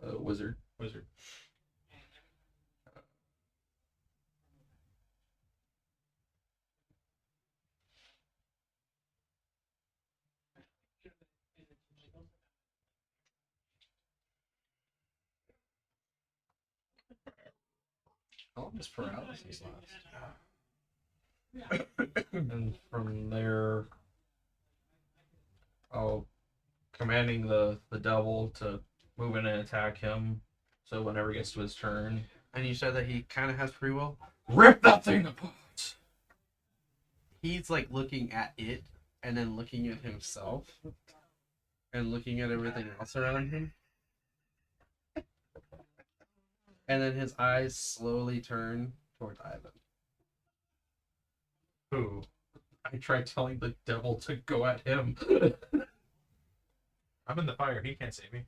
[SPEAKER 5] Wizard.
[SPEAKER 8] Wizard.
[SPEAKER 7] How long does paralysis last?
[SPEAKER 5] And from there, I'll commanding the devil to move in and attack him. So whenever it gets to his turn,
[SPEAKER 7] And you said that he kind of has free will.
[SPEAKER 5] rip that thing apart.
[SPEAKER 7] He's like looking at it and then looking at himself and looking at everything else around him. And then his eyes slowly turn towards Ivan.
[SPEAKER 5] Who? I tried telling the devil to go at him.
[SPEAKER 8] I'm in the fire. He can't save me.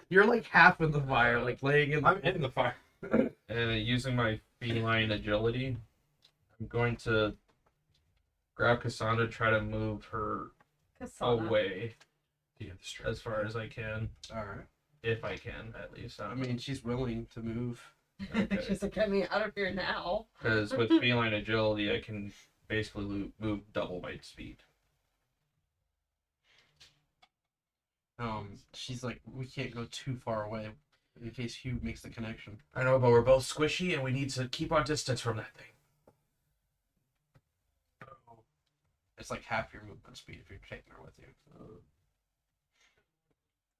[SPEAKER 7] You're like half in the fire, like laying in the
[SPEAKER 8] I'm in the fire.
[SPEAKER 5] Using my feline agility, I'm going to grab Cassandra, try to move her
[SPEAKER 3] Kasana.
[SPEAKER 5] away
[SPEAKER 8] Do you have the strength?
[SPEAKER 5] as far as I can.
[SPEAKER 7] Alright.
[SPEAKER 5] If I can, at least.
[SPEAKER 7] I mean, she's willing to move.
[SPEAKER 3] She's like, get me out of here now.
[SPEAKER 5] Because with feline agility, I can basically move double my speed.
[SPEAKER 7] She's like, we can't go too far away in case Hugh makes the connection.
[SPEAKER 5] I know, but we're both squishy, and we need to keep our distance from that thing.
[SPEAKER 7] It's like half your movement speed if you're taking her with you.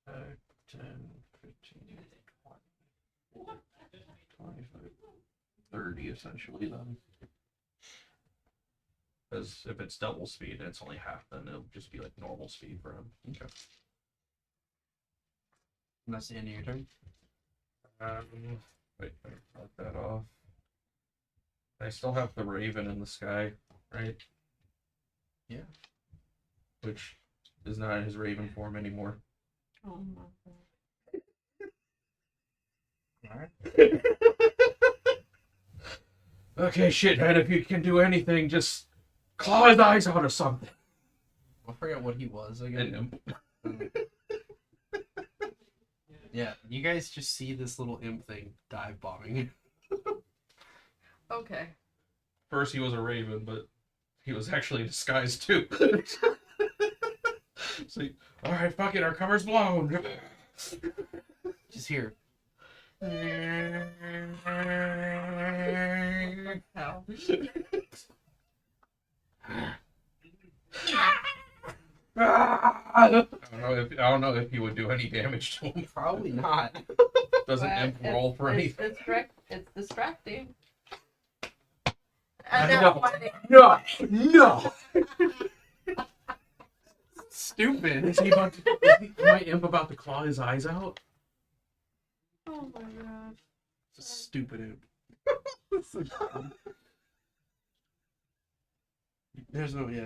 [SPEAKER 5] 5, 10, 15, 20, 25, 30, essentially, then. Because if it's double speed and it's only half, then it'll just be like normal speed for him.
[SPEAKER 7] Okay. And that's the end of your turn?
[SPEAKER 5] Wait, let that off. I still have the raven in the sky, right?
[SPEAKER 7] Yeah.
[SPEAKER 5] Which is not his raven form anymore.
[SPEAKER 3] Oh my god.
[SPEAKER 7] Alright.
[SPEAKER 5] Okay, shithead, if you can do anything, just claw his eyes out or something.
[SPEAKER 7] I forget what he was again. Yeah, you guys just see this little imp thing dive bombing.
[SPEAKER 3] Okay.
[SPEAKER 5] First he was a raven, but he was actually disguised too. It's like, alright, fuck it, our cover's blown.
[SPEAKER 7] Just here.
[SPEAKER 3] Hell.
[SPEAKER 5] I don't know if he would do any damage to him.
[SPEAKER 7] Probably not.
[SPEAKER 5] Doesn't
[SPEAKER 3] But
[SPEAKER 5] imp roll for anything.
[SPEAKER 3] It's distracting.
[SPEAKER 5] No.
[SPEAKER 3] funny.
[SPEAKER 5] No!
[SPEAKER 7] Stupid.
[SPEAKER 5] Is my imp about to claw his eyes out?
[SPEAKER 3] Oh my god.
[SPEAKER 7] It's a stupid imp. So dumb. There's no way.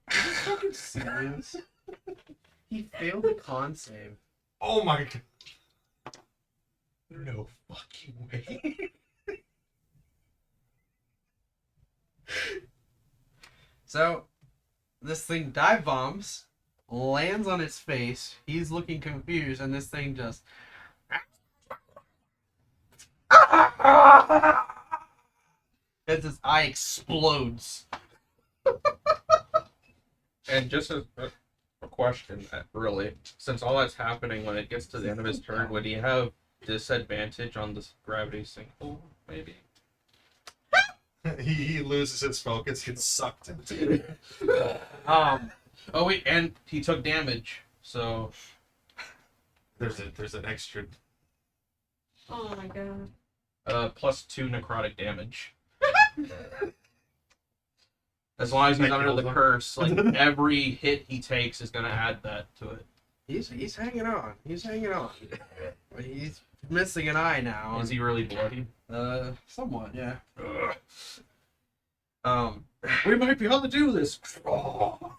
[SPEAKER 7] Are you fucking serious? He failed the con save.
[SPEAKER 8] Oh my god.
[SPEAKER 5] No fucking way.
[SPEAKER 7] So, this thing dive bombs, lands on its face. He's looking confused, and this thing just. As his eye explodes.
[SPEAKER 5] And just a question, really. Since all that's happening when it gets to the end of his turn, would he have disadvantage on this gravity sinkhole, maybe?
[SPEAKER 8] He loses his focus, gets sucked into it.
[SPEAKER 5] Oh wait, and he took damage, so
[SPEAKER 8] There's an extra.
[SPEAKER 3] Oh my god.
[SPEAKER 5] +2 necrotic damage. As long as he's
[SPEAKER 8] That
[SPEAKER 5] under the
[SPEAKER 8] kills him.
[SPEAKER 5] curse, like every hit he takes is gonna add that to it.
[SPEAKER 7] He's hanging on. He's missing an eye now.
[SPEAKER 5] Is he really bloody?
[SPEAKER 7] Somewhat, yeah.
[SPEAKER 5] We might be able to do this.
[SPEAKER 7] So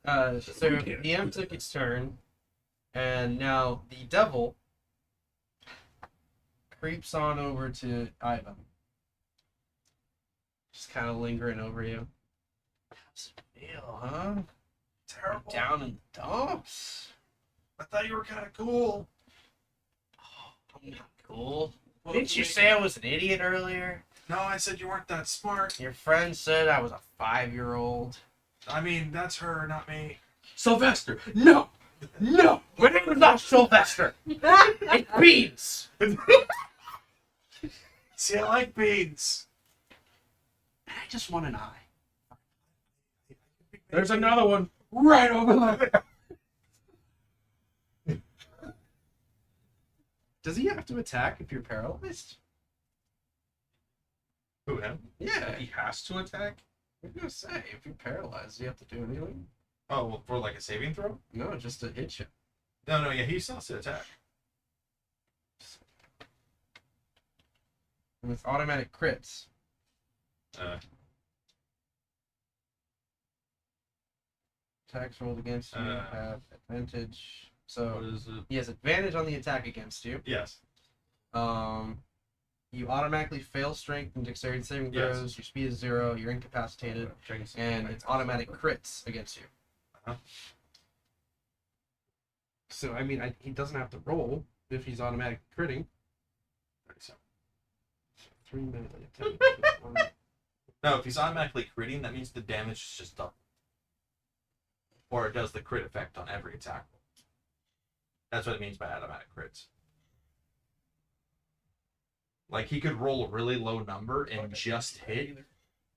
[SPEAKER 7] the imp took its turn, and now the devil creeps on over to Ivan. Just kind of lingering over you. How's it feel, huh?
[SPEAKER 8] Terrible.
[SPEAKER 7] Down in the dumps?
[SPEAKER 8] I thought you were kind of cool.
[SPEAKER 7] Oh, I'm not cool.
[SPEAKER 8] Well,
[SPEAKER 7] Didn't you say I was an idiot earlier?
[SPEAKER 8] No, I said you weren't that smart.
[SPEAKER 7] Your friend said I was a 5-year-old.
[SPEAKER 8] I mean, that's her, not me.
[SPEAKER 5] Sylvester, no, no, my name is not Sylvester. It's Beans.
[SPEAKER 8] See, I like beans.
[SPEAKER 7] I just want an eye.
[SPEAKER 5] There's another one right over there.
[SPEAKER 7] Does he have to attack if you're paralyzed?
[SPEAKER 8] Who, him?
[SPEAKER 7] Yeah,
[SPEAKER 5] He has to attack.
[SPEAKER 7] I'm gonna say, if you're paralyzed, do you have to do anything?
[SPEAKER 8] Oh, well, for like a saving throw?
[SPEAKER 7] No, just to hit you.
[SPEAKER 8] No, yeah, he still has to attack.
[SPEAKER 7] And with automatic crits, attacks rolled against you have advantage.
[SPEAKER 5] What
[SPEAKER 7] So
[SPEAKER 5] is it?
[SPEAKER 7] he has advantage on the attack against you.
[SPEAKER 8] yes.
[SPEAKER 7] You automatically fail strength and dexterity saving
[SPEAKER 8] Yes.
[SPEAKER 7] throws. Your speed is 0. You're incapacitated,
[SPEAKER 5] Checking something
[SPEAKER 7] and
[SPEAKER 5] like
[SPEAKER 7] it's
[SPEAKER 5] that.
[SPEAKER 7] automatic crits against you.
[SPEAKER 8] Uh-huh.
[SPEAKER 7] So I mean, he doesn't have to roll if he's automatic critting.
[SPEAKER 8] 37.
[SPEAKER 7] So 3 melee.
[SPEAKER 8] No, if he's automatically critting, that means the damage is just double. Or it does the crit effect on every attack. That's what it means by automatic crits. Like, he could roll a really low number and just hit,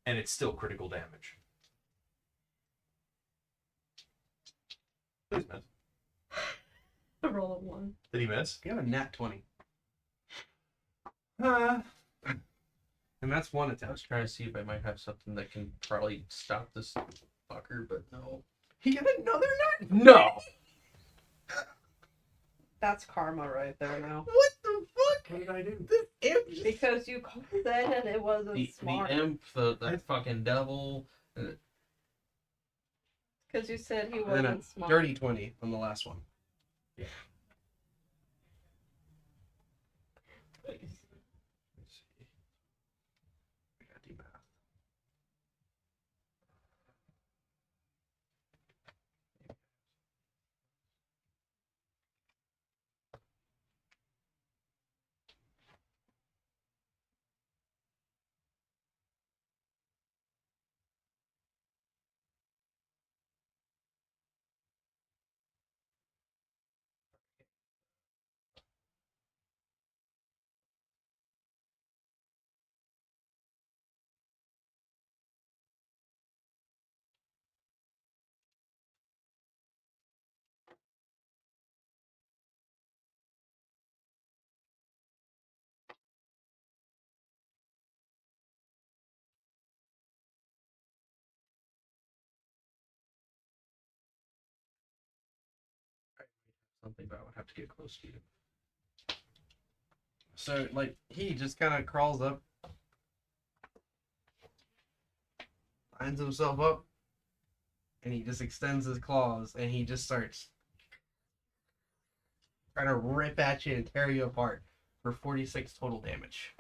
[SPEAKER 8] and it's still critical damage. Please miss.
[SPEAKER 3] The roll of 1.
[SPEAKER 8] Did he miss?
[SPEAKER 7] You have a nat 20,
[SPEAKER 8] Uh,
[SPEAKER 7] and that's one
[SPEAKER 5] I
[SPEAKER 7] attack.
[SPEAKER 5] was trying to see if I might have something that can probably stop this fucker, but no.
[SPEAKER 7] He got another nat.
[SPEAKER 5] No!
[SPEAKER 3] That's karma right there now.
[SPEAKER 7] What the fuck?
[SPEAKER 8] what did I do?
[SPEAKER 7] This imp just-
[SPEAKER 3] Because you said it wasn't
[SPEAKER 5] The
[SPEAKER 3] smart.
[SPEAKER 5] imp, the fucking devil.
[SPEAKER 3] Because you said he
[SPEAKER 7] And then a
[SPEAKER 3] wasn't smart.
[SPEAKER 7] dirty 20 on the last one.
[SPEAKER 3] Please.
[SPEAKER 7] Let's see. I gotta do math.
[SPEAKER 5] Something, but I would have to get close to you.
[SPEAKER 7] So, like, he just kind of crawls up, lines himself up, and he just extends his claws, and he just starts trying to rip at you and tear you apart for 46 total damage.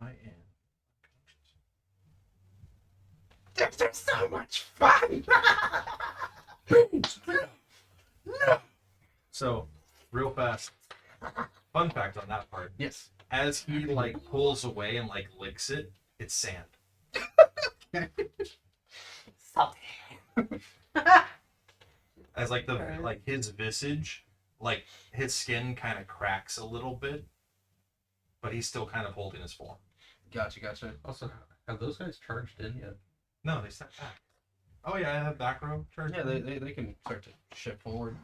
[SPEAKER 8] I am.
[SPEAKER 7] This is so much fun!
[SPEAKER 8] So, real fast. Fun fact on that part.
[SPEAKER 7] Yes.
[SPEAKER 8] As he, like, pulls away and, like, licks it, it's sand. As, like,
[SPEAKER 3] Okay.
[SPEAKER 8] like his visage, like, his skin kind of cracks a little bit, but he's still kind of holding his form.
[SPEAKER 7] Gotcha.
[SPEAKER 5] Also, have those guys charged in yet?
[SPEAKER 8] No, they stepped back. Oh, yeah, I have back row charge.
[SPEAKER 7] Yeah, they can start to shift forward.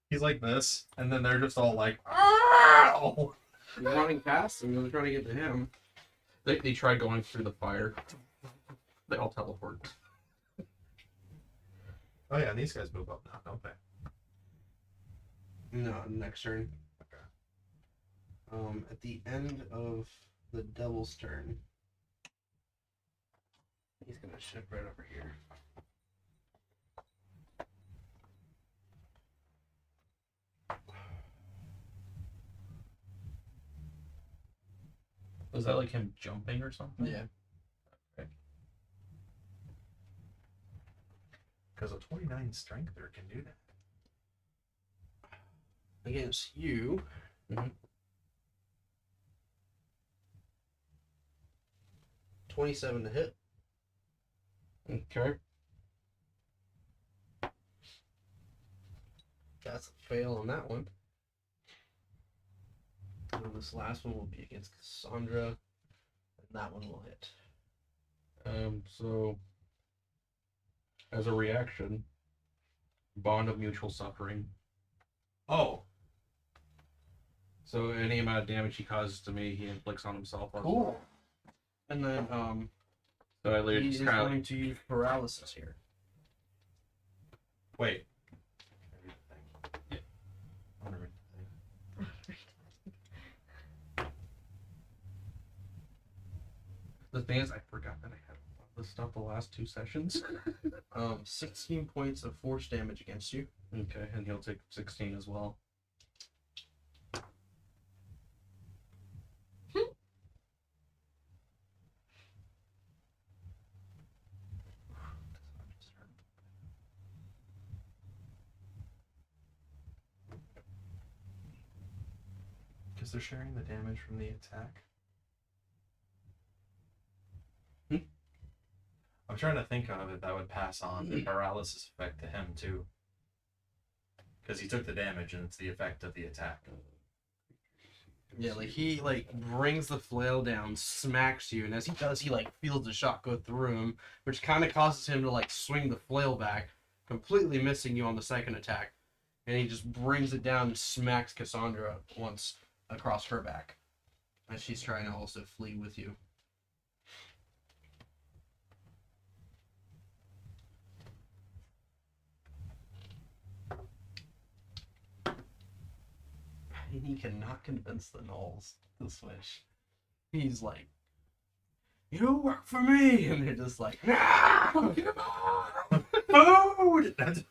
[SPEAKER 8] He's like this, and then they're just all like, "Ow!"
[SPEAKER 7] You're running past him, you're trying to get to him.
[SPEAKER 5] They tried going through the fire. They all teleport.
[SPEAKER 8] Oh, yeah, and these guys move up now, don't they?
[SPEAKER 7] No, next turn. At the end of the devil's turn, he's gonna shift right over here.
[SPEAKER 5] Was that like him jumping or something?
[SPEAKER 7] Yeah.
[SPEAKER 8] Because a 29 strengther can do that.
[SPEAKER 7] Against you.
[SPEAKER 5] Mhm.
[SPEAKER 7] 27 to hit.
[SPEAKER 5] Okay.
[SPEAKER 7] That's a fail on that one. And this last one will be against Cassandra. And that one will hit.
[SPEAKER 5] So as a reaction, bond of mutual suffering.
[SPEAKER 8] Oh,
[SPEAKER 5] So any amount of damage he causes to me, he inflicts on himself.
[SPEAKER 7] Cool. And then
[SPEAKER 5] So I literally
[SPEAKER 7] he
[SPEAKER 5] just
[SPEAKER 7] is
[SPEAKER 5] kind of
[SPEAKER 7] going to use paralysis here.
[SPEAKER 8] wait.
[SPEAKER 5] Yeah.
[SPEAKER 8] I wanna read the thing.
[SPEAKER 5] The thing is, I forgot that I had all this stuff the last 2 sessions.
[SPEAKER 7] 16 points of force damage against you.
[SPEAKER 5] Okay, and he'll take 16 as well.
[SPEAKER 8] because they're sharing the damage from the attack. I'm trying to think of it that would pass on the paralysis effect to him too. Because he took the damage and it's the effect of the attack.
[SPEAKER 7] Yeah, like he like brings the flail down, smacks you, and as he does, he like feels the shot go through him, which kind of causes him to like swing the flail back, completely missing you on the second attack, and he just brings it down and smacks Cassandra once across her back, as she's trying to also flee with you. And he cannot convince the gnolls to switch. He's like, "You work for me," and they're just like, "No, come on, food."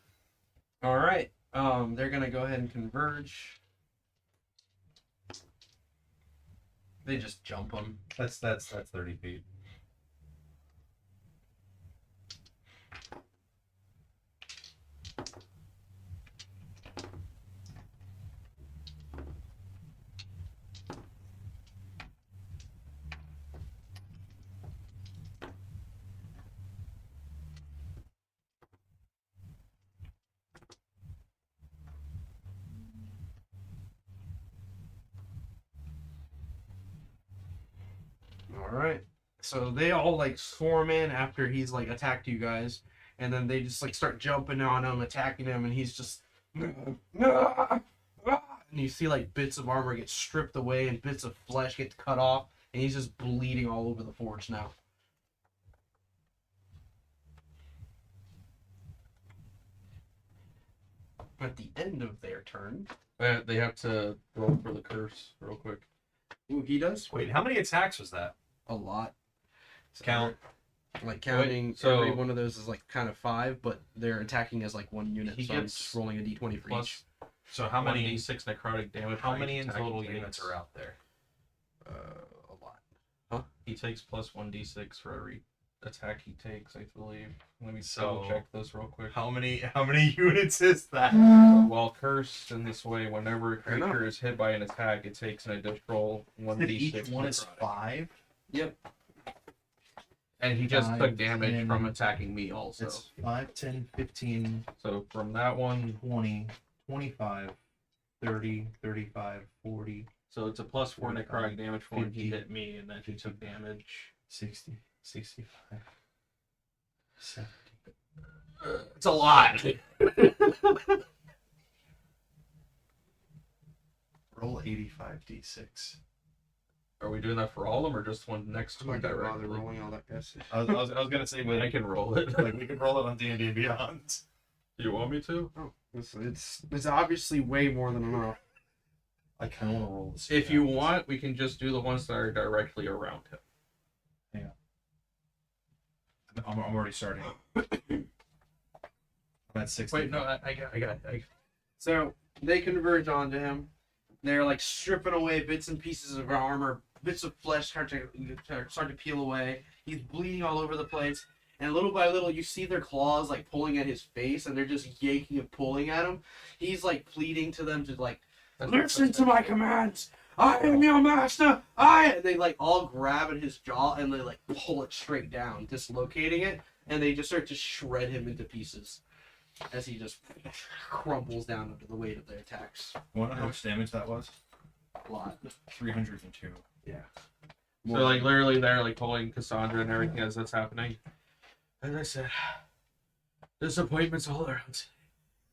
[SPEAKER 7] All right, they're gonna go ahead and converge. They just jump him.
[SPEAKER 8] That's 30 feet.
[SPEAKER 7] All right, so they all like swarm in after he's like attacked you guys, and then they just like start jumping on him, attacking him, and he's just, and you see like bits of armor get stripped away and bits of flesh get cut off, and he's just bleeding all over the forge now. At the end of their turn,
[SPEAKER 5] They have to roll for the curse real quick.
[SPEAKER 7] ooh, he does
[SPEAKER 8] Wait, how many attacks was that?
[SPEAKER 7] a lot.
[SPEAKER 8] Count.
[SPEAKER 7] Like counting,
[SPEAKER 5] so-
[SPEAKER 7] every one of those is like kind of 5, but they're attacking as like one unit.
[SPEAKER 5] He
[SPEAKER 7] So I'm
[SPEAKER 5] gets
[SPEAKER 7] just rolling a d20 for
[SPEAKER 5] Plus
[SPEAKER 7] each.
[SPEAKER 8] So how many?
[SPEAKER 5] 1d6 necrotic damage.
[SPEAKER 8] How
[SPEAKER 5] for
[SPEAKER 8] many
[SPEAKER 5] each
[SPEAKER 8] in
[SPEAKER 5] attack he
[SPEAKER 8] total
[SPEAKER 5] takes.
[SPEAKER 8] units are out there?
[SPEAKER 7] A lot.
[SPEAKER 5] He takes plus 1d6 for every attack he takes, I believe. Let me
[SPEAKER 8] So-
[SPEAKER 5] double check this real quick.
[SPEAKER 8] How many units is that?
[SPEAKER 5] While cursed in this way, whenever a
[SPEAKER 7] Fair enough.
[SPEAKER 5] creature is hit by an attack, it takes an additional 1d6.
[SPEAKER 8] Each one is
[SPEAKER 5] necrotic.
[SPEAKER 8] 5.
[SPEAKER 7] Yep.
[SPEAKER 5] And he just
[SPEAKER 8] 5,
[SPEAKER 5] took damage
[SPEAKER 8] 10.
[SPEAKER 5] from attacking me also.
[SPEAKER 8] It's 5, 10, 15,
[SPEAKER 5] So from that one,
[SPEAKER 8] 20, 25, 30, 35, 40,
[SPEAKER 5] so it's a plus 4 necrotic damage for when he
[SPEAKER 8] 50,
[SPEAKER 5] hit me, and then he took damage.
[SPEAKER 8] 60, 65, 70.
[SPEAKER 5] It's a lot.
[SPEAKER 8] Roll 85d6.
[SPEAKER 5] Are we doing that for all of them, or just one next
[SPEAKER 7] I'm
[SPEAKER 5] one
[SPEAKER 7] not gonna bother
[SPEAKER 5] directly?
[SPEAKER 7] rolling all that guess.
[SPEAKER 8] I was gonna say, but
[SPEAKER 5] I can roll it.
[SPEAKER 8] like we could roll it on D&D and Beyond.
[SPEAKER 5] You want me to?
[SPEAKER 7] Oh, it's obviously way more than enough.
[SPEAKER 8] I kind of want to roll this.
[SPEAKER 5] If you want, we can just do the ones that are directly around him.
[SPEAKER 8] I'm already starting. I'm at 60.
[SPEAKER 5] Wait, no, I got it.
[SPEAKER 7] So they converge onto him. They're like stripping away bits and pieces of armor, bits of flesh start to peel away. He's bleeding all over the place, and little by little, you see their claws like pulling at his face, and they're just yanking and pulling at him. He's like pleading to them to like, "Listen to my commands. I am your master. And they like all grab at his jaw and they like pull it straight down, dislocating it, and they just start to shred him into pieces as he just crumples down under the weight of their attacks.
[SPEAKER 8] You want to know how much damage that was?
[SPEAKER 7] A lot.
[SPEAKER 8] 302.
[SPEAKER 5] So like literally they're like pulling Cassandra and everything as that's happening.
[SPEAKER 7] As I said, disappointments all around.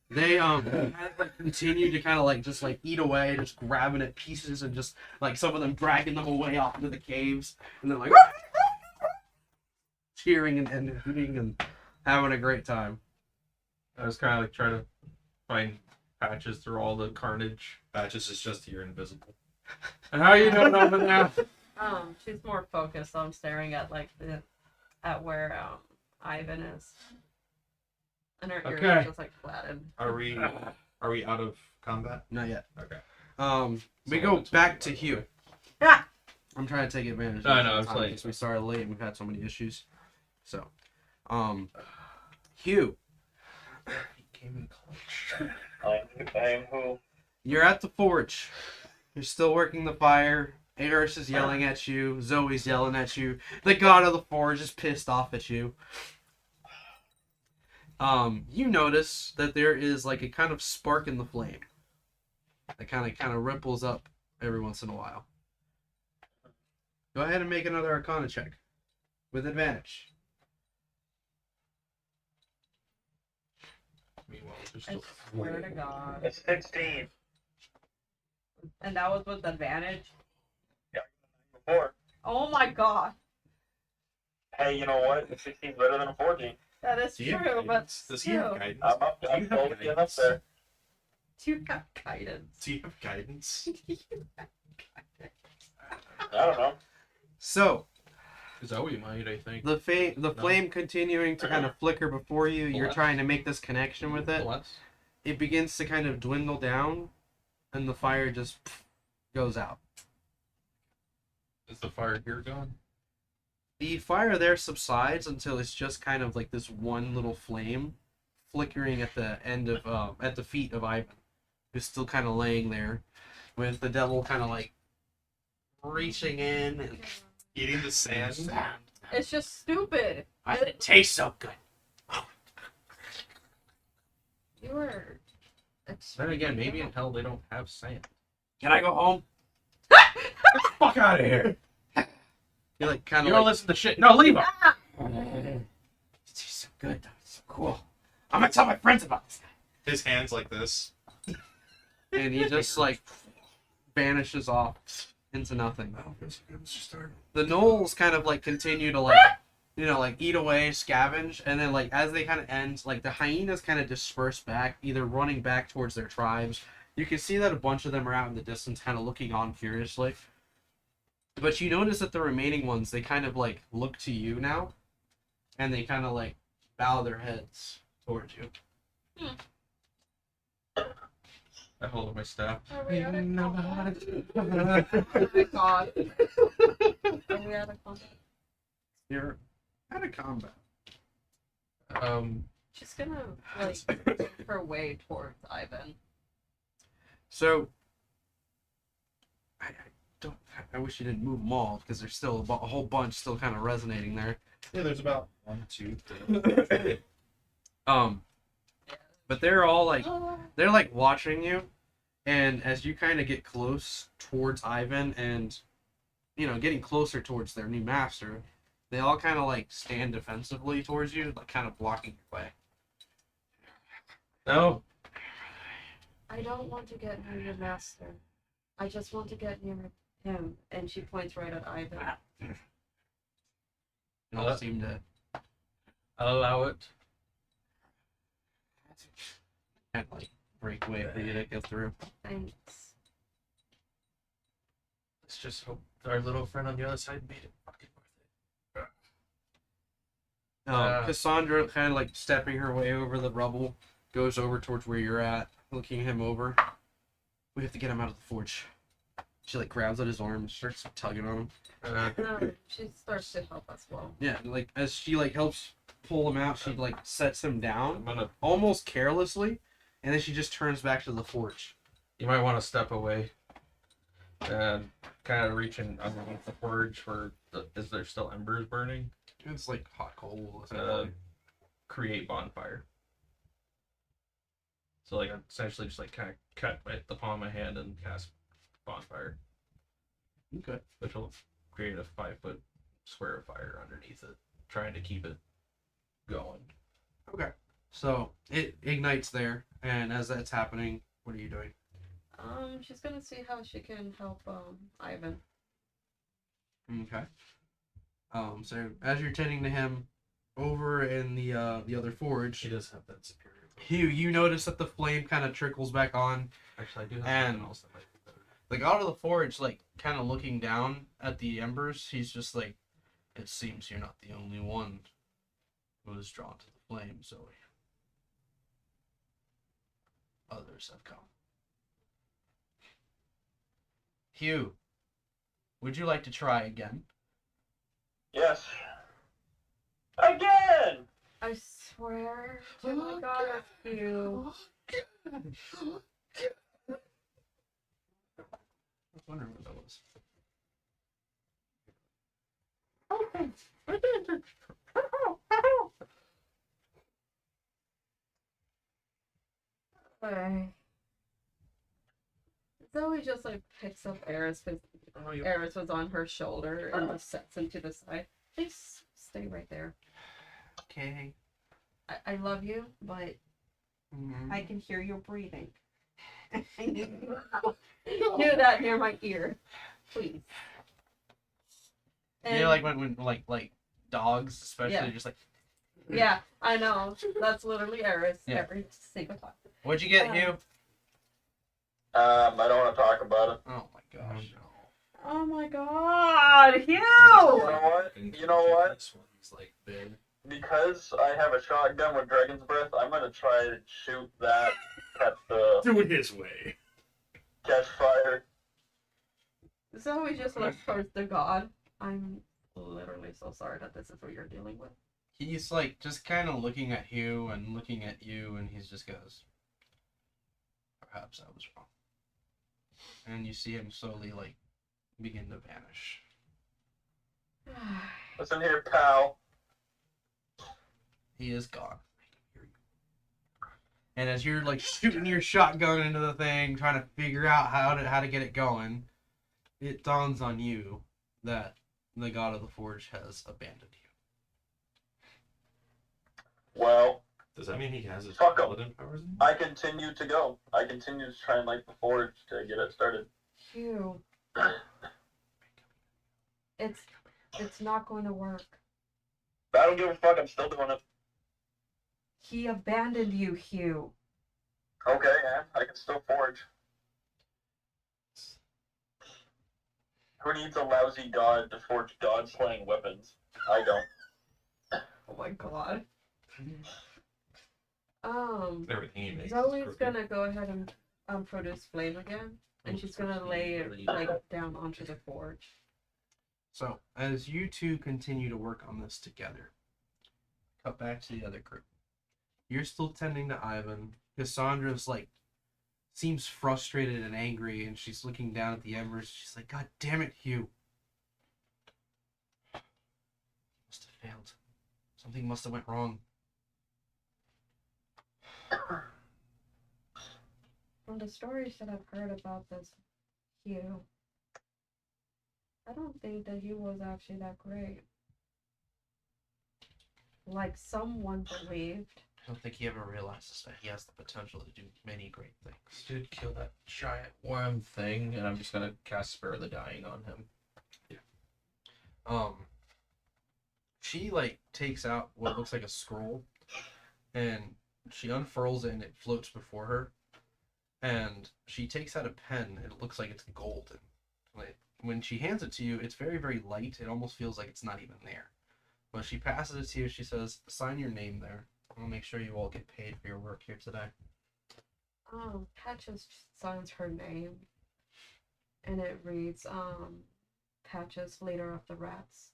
[SPEAKER 7] They kind of like continue to kind of like just like eat away, just grabbing at pieces and just like some of them dragging them away off into the caves, and they're like cheering and hooting and having a great time.
[SPEAKER 5] I was kind of like trying to find patches through all the carnage.
[SPEAKER 8] Patches is just you're invisible.
[SPEAKER 5] And how you doing over there?
[SPEAKER 3] She's more focused, so I'm staring at like at where Ivan is. And her ears
[SPEAKER 5] Okay.
[SPEAKER 3] are just like flattened.
[SPEAKER 8] Are we out of combat?
[SPEAKER 7] Not yet.
[SPEAKER 8] Okay.
[SPEAKER 7] We
[SPEAKER 5] So
[SPEAKER 7] go
[SPEAKER 5] that's
[SPEAKER 7] back
[SPEAKER 5] what
[SPEAKER 7] to
[SPEAKER 5] we're
[SPEAKER 7] Hugh. I'm trying to take advantage of
[SPEAKER 5] I
[SPEAKER 7] the
[SPEAKER 5] know, it's
[SPEAKER 7] time
[SPEAKER 5] late.
[SPEAKER 7] because we started late and we've had so many issues. So, Hugh,
[SPEAKER 5] Came in clutch.
[SPEAKER 6] I am who?
[SPEAKER 7] you're at the forge. You're still working the fire. Eris is yelling at you. Zoe's yelling at you. The god of the forge is pissed off at you. You notice that there is like a kind of spark in the flame that kind of ripples up every once in a while. Go ahead and make another Arcana check with advantage.
[SPEAKER 5] Meanwhile, there's
[SPEAKER 3] I
[SPEAKER 5] still
[SPEAKER 3] swear to God.
[SPEAKER 6] It's 16.
[SPEAKER 3] And that was with advantage?
[SPEAKER 6] Before.
[SPEAKER 3] Oh my God.
[SPEAKER 6] Hey, you know what? A 16 is better than a 14.
[SPEAKER 3] That is
[SPEAKER 8] Do you have
[SPEAKER 3] true, but
[SPEAKER 8] guidance? Does he have
[SPEAKER 3] still.
[SPEAKER 8] guidance?
[SPEAKER 6] I'm up.
[SPEAKER 8] Do you
[SPEAKER 6] I'm
[SPEAKER 8] have
[SPEAKER 6] slowly getting up
[SPEAKER 8] guidance?
[SPEAKER 6] there.
[SPEAKER 3] You have guidance.
[SPEAKER 8] Do you have guidance?
[SPEAKER 6] I don't know.
[SPEAKER 7] So,
[SPEAKER 5] Zoe might, I think.
[SPEAKER 7] the flame continuing to kind of flicker before you, you're
[SPEAKER 5] Bless.
[SPEAKER 7] trying to make this connection with it.
[SPEAKER 5] Bless.
[SPEAKER 7] It begins to kind of dwindle down, and the fire just goes out.
[SPEAKER 5] Is the fire here gone?
[SPEAKER 7] The fire there subsides until it's just kind of like this one little flame flickering at the end of at the feet of Ivan, who's still kind of laying there, with the devil kind of like reaching in and
[SPEAKER 8] Eating the sand.
[SPEAKER 3] It's just stupid.
[SPEAKER 7] it tastes so good.
[SPEAKER 3] You were.
[SPEAKER 5] Then again, maybe in hell they don't have sand.
[SPEAKER 7] Can I go home?
[SPEAKER 5] Fuck out of here!
[SPEAKER 7] You're like kind
[SPEAKER 5] You
[SPEAKER 7] of
[SPEAKER 5] don't
[SPEAKER 7] like,
[SPEAKER 5] listen to shit. No, leave him.
[SPEAKER 7] it tastes so good. It's so cool. I'm gonna tell my friends about this guy.
[SPEAKER 8] His hands like this.
[SPEAKER 7] And he just like vanishes off into nothing. The gnolls kind of like continue to like, you know, like eat away, scavenge, and then like as they kind of end, like the hyenas kind of disperse back, either running back towards their tribes. You can see that a bunch of them are out in the distance, kind of looking on curiously. But you notice that the remaining ones, they kind of like look to you now, and they kind of like bow their heads towards you.
[SPEAKER 5] I hold up my staff.
[SPEAKER 3] Are we out of combat? Oh my God. Are we out of combat?
[SPEAKER 7] You're out of combat.
[SPEAKER 3] She's gonna like make her way towards Ivan.
[SPEAKER 7] So, I wish you didn't move them all because there's still a whole bunch still kind of resonating there.
[SPEAKER 8] Yeah, there's about 1, 2, 3.
[SPEAKER 7] But they're all like they're like watching you, and as you kind of get close towards Ivan and you know getting closer towards their new master, they all kind of like stand defensively towards you, like kind of blocking your way.
[SPEAKER 5] No.
[SPEAKER 3] I don't want to get near your master. I just want to get near him. And she points right at Ivan.
[SPEAKER 7] They all seem to
[SPEAKER 5] I'll allow it.
[SPEAKER 7] kind of like break way for you to get through.
[SPEAKER 3] Thanks.
[SPEAKER 5] Let's just hope our little friend on the other side made it fucking worth it.
[SPEAKER 7] Cassandra kind of like stepping her way over the rubble, goes over towards where you're at, looking him over. We have to get him out of the forge. She like grabs at his arm, starts tugging on him.
[SPEAKER 3] No, she starts to help as well.
[SPEAKER 7] Yeah, like as she like helps pull him out, she like sets him
[SPEAKER 5] I'm
[SPEAKER 7] down
[SPEAKER 5] gonna.
[SPEAKER 7] almost carelessly, and then she just turns back to the forge.
[SPEAKER 5] You might want to step away and kind of reaching underneath the forge for the. Is there still embers burning?
[SPEAKER 7] It's like hot coal.
[SPEAKER 5] Create bonfire. So like essentially just like kind of cut the palm of my hand and cast bonfire,
[SPEAKER 7] Okay.
[SPEAKER 5] which will create a 5-foot square of fire underneath it, trying to keep it going.
[SPEAKER 7] Okay. So it ignites there, and as that's happening, what are you doing?
[SPEAKER 3] She's gonna see how she can help Ivan.
[SPEAKER 7] Okay. So as you're tending to him, over in the other forge,
[SPEAKER 8] She does have that superior.
[SPEAKER 7] Hugh, you notice that the flame kind of trickles back on.
[SPEAKER 5] Actually, I do have
[SPEAKER 7] And-
[SPEAKER 5] something else that might be better.
[SPEAKER 7] The god of the forge, like, kind of looking down at the embers, he's just like, it seems you're not the only one who is drawn to the flame, Zoe. Others have come. Hugh, would you like to try again?
[SPEAKER 6] Yes. Again!
[SPEAKER 3] I swear to my God, it's you.
[SPEAKER 7] wondering what that was.
[SPEAKER 3] Okay. Zoe just like picks up Eris because
[SPEAKER 7] Oh, you
[SPEAKER 3] Eris was on her shoulder and just sets him to the side. Please stay right there.
[SPEAKER 7] okay?
[SPEAKER 3] I love you, but
[SPEAKER 7] Mhm.
[SPEAKER 3] I can hear your breathing. I need you to do that near my ear, please.
[SPEAKER 7] You know, like when like dogs, especially,
[SPEAKER 3] Yeah.
[SPEAKER 7] just like.
[SPEAKER 3] Yeah, I know. That's literally Eris
[SPEAKER 7] Yeah.
[SPEAKER 3] every single time.
[SPEAKER 7] What'd you get, Hugh?
[SPEAKER 6] I don't want to talk about it.
[SPEAKER 7] Oh my gosh.
[SPEAKER 3] Oh my god, Hugh!
[SPEAKER 6] You know what? You know what?
[SPEAKER 8] This one's like big.
[SPEAKER 6] Because I have a shotgun with dragon's breath, I'm gonna try to shoot that,
[SPEAKER 8] Do it his way.
[SPEAKER 6] catch fire.
[SPEAKER 3] Zoe just looks towards the god. I'm literally so sorry that this is what you're dealing with.
[SPEAKER 7] He's like just kind of looking at Hugh and looking at you, and he just goes, "Perhaps I was wrong." And you see him slowly like begin to vanish.
[SPEAKER 6] Listen here, pal.
[SPEAKER 7] He is gone. And as you're like shooting your shotgun into the thing, trying to figure out how to get it going, it dawns on you that the God of the Forge has abandoned you.
[SPEAKER 6] Well,
[SPEAKER 8] Does that mean he has his
[SPEAKER 6] Fuck 'em.
[SPEAKER 8] paladin powers? In?
[SPEAKER 6] I continue to go. I continue to try and light the forge to get it started.
[SPEAKER 3] Hugh, it's not going to work.
[SPEAKER 6] I don't give a fuck. I'm still doing it.
[SPEAKER 3] He abandoned you, Hugh.
[SPEAKER 6] Okay, yeah, I can still forge. Who needs a lousy god to forge god-slaying weapons? I don't.
[SPEAKER 3] Oh my god.
[SPEAKER 8] Everything he makes.
[SPEAKER 3] Zoe's
[SPEAKER 8] is crooked.
[SPEAKER 3] gonna go ahead and produce flame again, and she's gonna lay it like down onto the forge.
[SPEAKER 7] So, as you two continue to work on this together, cut back to the other group. You're still tending to Ivan. Cassandra's like, seems frustrated and angry, and she's looking down at the embers. She's like, "God damn it, Hugh. Must have failed. Something must have went wrong."
[SPEAKER 3] From the stories that I've heard about this Hugh, I don't think that Hugh was actually that great. Like someone believed.
[SPEAKER 7] I don't think he ever realizes that he has the potential to do many great things.
[SPEAKER 5] Dude, kill that giant worm thing, and I'm just gonna cast Spare the Dying on him.
[SPEAKER 7] She like takes out what looks like a scroll, and she unfurls it, and it floats before her. And she takes out a pen. It looks like it's golden. Like when she hands it to you, it's very, very light. It almost feels like it's not even there. When she passes it to you, she says, "Sign your name there. I'll make sure you all get paid for your work here today."
[SPEAKER 3] Patches signs her name, and it reads, Patches, leader of the rats.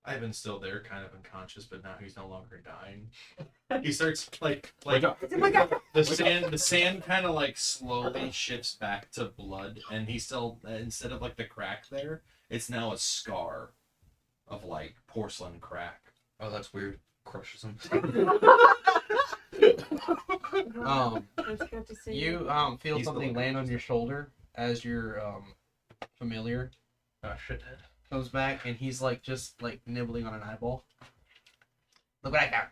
[SPEAKER 8] Ivan's still there, kind of unconscious, but now he's no longer dying. He starts like
[SPEAKER 5] Wake up.
[SPEAKER 3] Oh my god!
[SPEAKER 8] the sand kind of like slowly shifts back to blood, and he's still, instead of like the crack there, it's now a scar of like porcelain crack.
[SPEAKER 5] Oh, that's weird. Crushes him.
[SPEAKER 3] It's good to see
[SPEAKER 7] You feel
[SPEAKER 8] He's
[SPEAKER 7] something
[SPEAKER 8] the-
[SPEAKER 7] land on your shoulder as your familiar
[SPEAKER 5] Shithead.
[SPEAKER 7] comes back, and he's like just like nibbling on an eyeball. Look what I found.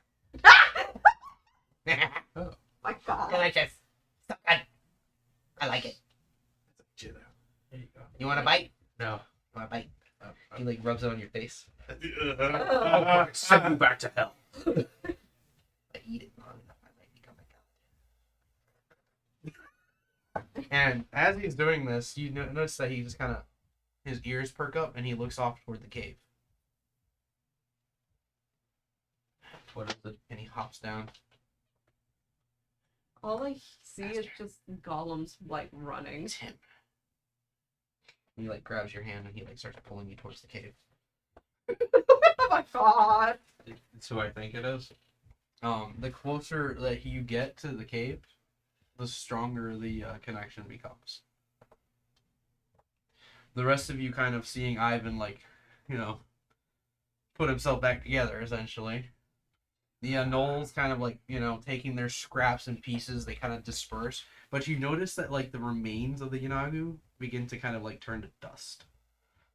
[SPEAKER 3] Oh my god.
[SPEAKER 7] Delicious. So good. I like it.
[SPEAKER 5] There you go.
[SPEAKER 7] You want a bite?
[SPEAKER 5] No.
[SPEAKER 7] You want a bite? He like rubs it on your face.
[SPEAKER 5] Send you back to hell.
[SPEAKER 7] I eat it long enough, I might become a god. And as he's doing this, you notice that he just kind of, his ears perk up, and he looks off toward the cave.
[SPEAKER 5] What is it?
[SPEAKER 7] And he hops down.
[SPEAKER 3] All I see is just golems like running.
[SPEAKER 7] It's him. And he like grabs your hand, and he like starts pulling you towards the cave.
[SPEAKER 3] Oh my god.
[SPEAKER 5] It's who I think it is.
[SPEAKER 7] The closer that you get to the cave, the stronger the connection becomes. The rest of you kind of seeing Ivan, like, you know, put himself back together, essentially. The gnolls kind of, like, you know, taking their scraps and pieces, they kind of disperse. But you notice that, like, the remains of the Yanagu begin to kind of, like, turn to dust.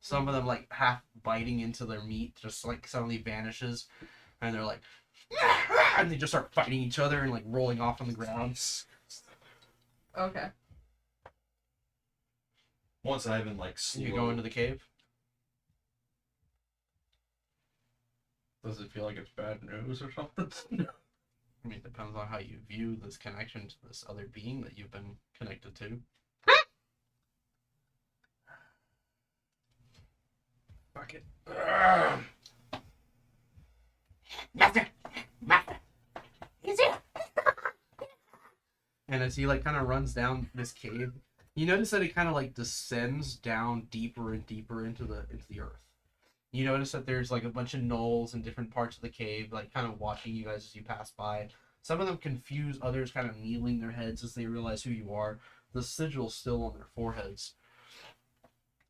[SPEAKER 7] Some of them, like, half biting into their meat, just, like, suddenly vanishes. And they're like, and they just start fighting each other and, like, rolling off on the ground.
[SPEAKER 3] Okay.
[SPEAKER 8] Once Ivan like
[SPEAKER 7] You go into the cave.
[SPEAKER 5] Does it feel like it's bad news or something?
[SPEAKER 7] I mean, it depends on how you view this connection to this other being that you've been connected to.
[SPEAKER 5] Fuck it.
[SPEAKER 7] And as he, like, kind of runs down this cave, you notice that it kind of, like, descends down deeper and deeper into the earth. You notice that there's, like, a bunch of gnolls in different parts of the cave, like, kind of watching you guys as you pass by. Some of them confused, others kind of kneeling their heads as they realize who you are. The sigil's still on their foreheads.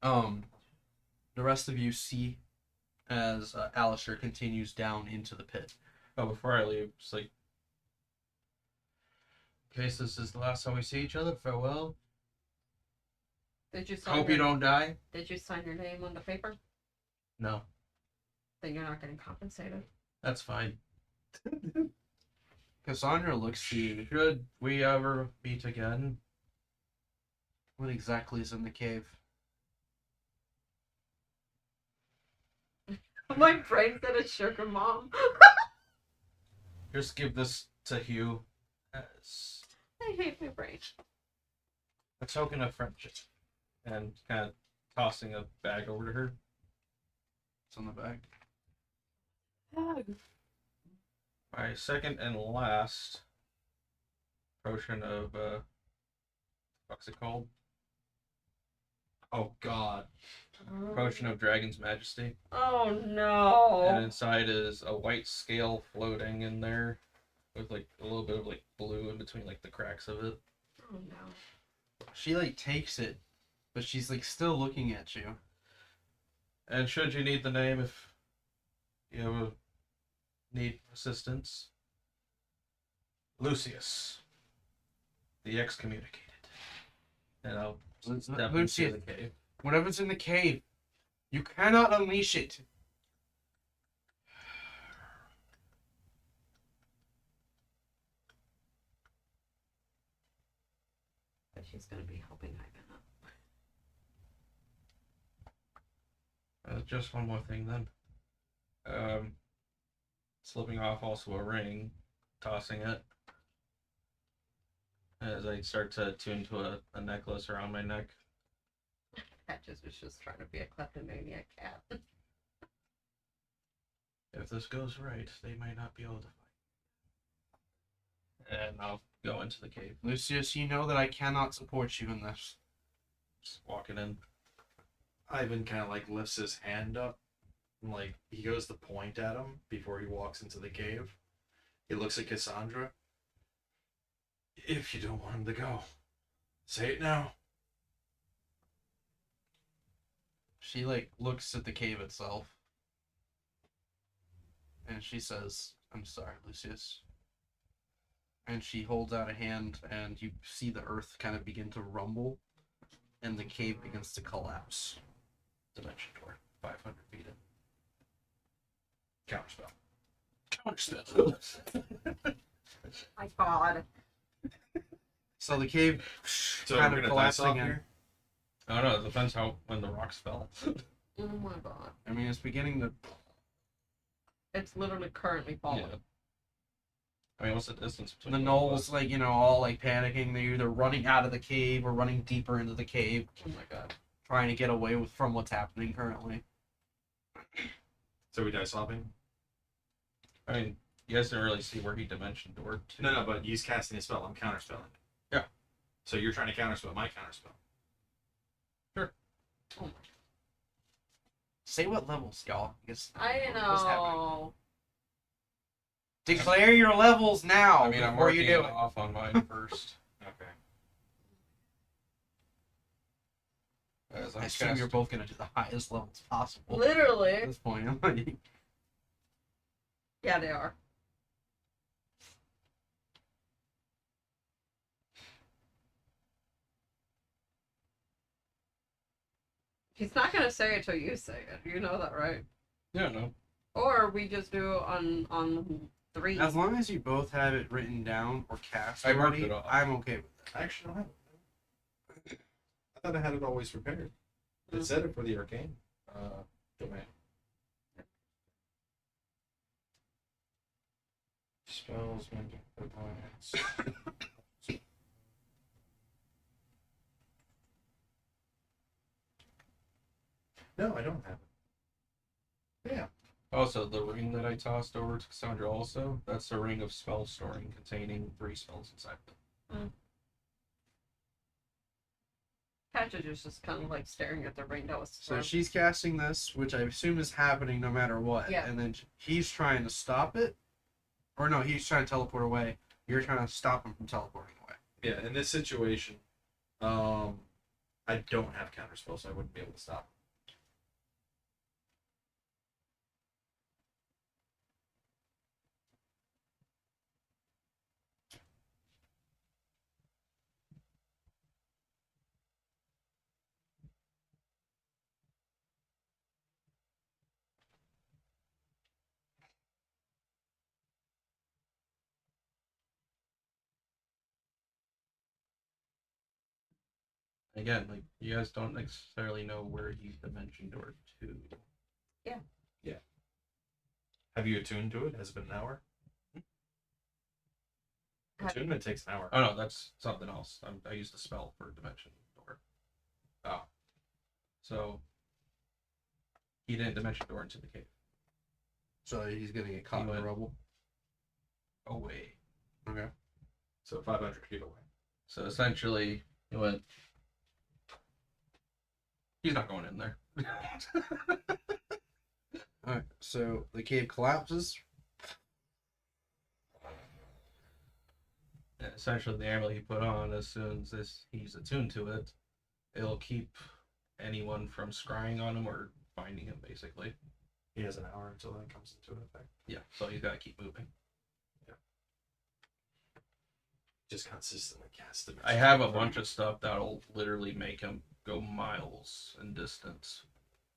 [SPEAKER 7] The rest of you see as Alistair continues down into the pit.
[SPEAKER 5] Oh, before I leave, it's like, in case this is the last time we see each other, farewell.
[SPEAKER 3] Did you sign
[SPEAKER 5] Hope you don't die.
[SPEAKER 3] Did you sign your name on the paper?
[SPEAKER 5] No,
[SPEAKER 3] Then you're not getting compensated.
[SPEAKER 5] that's fine.
[SPEAKER 7] Cassandra looks to you.
[SPEAKER 5] Should we ever meet again?
[SPEAKER 7] What exactly is in the cave?
[SPEAKER 3] My brain said a sugar mom.
[SPEAKER 5] Just give this to Hugh as
[SPEAKER 3] I hate my brain.
[SPEAKER 5] a token of friendship. And kind of tossing a bag over to her.
[SPEAKER 7] It's on the back.
[SPEAKER 5] My second and last potion of, what's it called?
[SPEAKER 8] Oh God.
[SPEAKER 5] Potion of Dragon's Majesty.
[SPEAKER 3] Oh
[SPEAKER 5] And
[SPEAKER 3] no.
[SPEAKER 5] inside is a white scale floating in there with like a little bit of like blue in between like the cracks of it.
[SPEAKER 3] Oh no.
[SPEAKER 7] She, like, takes it, but she's, like, still looking at you.
[SPEAKER 5] And should you need the name if you ever need assistance, Lucius, the excommunicated. And I'll step into
[SPEAKER 7] Lucius,
[SPEAKER 5] the cave.
[SPEAKER 7] whatever's in the cave, you cannot unleash it.
[SPEAKER 3] But she's gonna be helping Ivan up.
[SPEAKER 5] Just one more thing then. Slipping off also a ring, tossing it. As I start to tune to a necklace around my neck.
[SPEAKER 3] Patches was just trying to be a kleptomaniac cat.
[SPEAKER 5] If this goes right, they might not be able to fight. And I'll go into the cave.
[SPEAKER 7] Lucius, you know that I cannot support you in this.
[SPEAKER 5] Just walking in.
[SPEAKER 8] Ivan kind of like lifts his hand up and like he goes to point at him before he walks into the cave. He looks at Cassandra. If you don't want him to go, say it now.
[SPEAKER 7] She, like, looks at the cave itself. And she says, I'm sorry, Lucius. And she holds out a hand, and you see the earth kind of begin to rumble, and the cave begins to collapse.
[SPEAKER 5] Dimension door. 500 feet in.
[SPEAKER 8] Counterspell.
[SPEAKER 3] My God.
[SPEAKER 7] So the cave
[SPEAKER 8] So
[SPEAKER 7] kind
[SPEAKER 8] we're
[SPEAKER 7] of
[SPEAKER 8] gonna dice
[SPEAKER 7] collapsing
[SPEAKER 8] off
[SPEAKER 7] in.
[SPEAKER 8] here.
[SPEAKER 5] I don't know, it depends how when the rocks fell.
[SPEAKER 3] Oh my God.
[SPEAKER 7] I mean, it's beginning to.
[SPEAKER 3] It's literally currently falling.
[SPEAKER 5] Yeah. I mean, what's the distance
[SPEAKER 7] The
[SPEAKER 5] between
[SPEAKER 7] gnolls, like, you know, all, like, panicking. They're either running out of the cave or running deeper into the cave,
[SPEAKER 3] Oh my God.
[SPEAKER 7] trying to get away from what's happening currently.
[SPEAKER 8] So we dice swapping?
[SPEAKER 5] I mean, you guys didn't really see where he dimension doored to.
[SPEAKER 8] No, but he's casting a spell. I'm counterspelling.
[SPEAKER 5] Yeah.
[SPEAKER 8] So you're trying to counterspell my counterspell.
[SPEAKER 3] Oh my.
[SPEAKER 7] Say what levels, y'all. Because
[SPEAKER 3] I
[SPEAKER 7] what's happening?
[SPEAKER 3] know.
[SPEAKER 7] Declare your levels now
[SPEAKER 5] I mean, I'm
[SPEAKER 7] before you
[SPEAKER 5] marking
[SPEAKER 7] do
[SPEAKER 5] it
[SPEAKER 7] it.
[SPEAKER 5] off on mine first.
[SPEAKER 8] Okay.
[SPEAKER 5] As
[SPEAKER 7] I
[SPEAKER 5] I'm
[SPEAKER 7] assume you're
[SPEAKER 5] casting-
[SPEAKER 7] both gonna do the highest levels possible.
[SPEAKER 3] Literally.
[SPEAKER 7] At this point, I'm like,
[SPEAKER 3] Yeah, they are. He's not gonna say it till you say it. You know that, right?
[SPEAKER 5] Yeah, no.
[SPEAKER 3] Or we just do it on 3.
[SPEAKER 7] as long as you both have it written down or cast
[SPEAKER 5] I marked
[SPEAKER 7] already,
[SPEAKER 5] it off.
[SPEAKER 7] I'm okay with it.
[SPEAKER 8] I actually don't have it. I thought I had it always prepared. It said it for the arcane domain.
[SPEAKER 5] Spells, magic, avoidance.
[SPEAKER 8] No, I don't have it. Yeah.
[SPEAKER 5] Also, the ring that I tossed over to Cassandra also, that's a ring of spell storing containing 3 spells inside of it.
[SPEAKER 3] Patrick is just kind of like staring at the ring that was.
[SPEAKER 7] So she's casting this, which I assume is happening no matter what.
[SPEAKER 3] Yeah.
[SPEAKER 7] And then he's trying to stop it. Or no, he's trying to teleport away. You're trying to stop him from teleporting away.
[SPEAKER 8] Yeah, in this situation, I don't have counterspell, so I wouldn't be able to stop.
[SPEAKER 5] Again, like, you guys don't necessarily know where he's dimension door to.
[SPEAKER 8] Have you attuned to it? Has it been an hour? Attunement takes an hour.
[SPEAKER 5] Oh no, that's something else. I used a spell for dimension door.
[SPEAKER 8] Oh.
[SPEAKER 5] So, he didn't dimension door into the cave.
[SPEAKER 7] So he's gonna get caught in the
[SPEAKER 5] went-
[SPEAKER 7] rubble.
[SPEAKER 5] Away.
[SPEAKER 7] Okay.
[SPEAKER 8] So 500 feet away.
[SPEAKER 5] So essentially, he went. He's not going in there.
[SPEAKER 7] Alright, so the cave collapses.
[SPEAKER 5] And essentially, the amulet he put on, as soon as he's attuned to it, it'll keep anyone from scrying on him or finding him, basically.
[SPEAKER 8] He has an hour until that comes into effect.
[SPEAKER 5] Yeah, so he's got to keep moving.
[SPEAKER 8] Just consistently cast it.
[SPEAKER 5] I have a bunch of stuff that'll literally make him go miles in distance.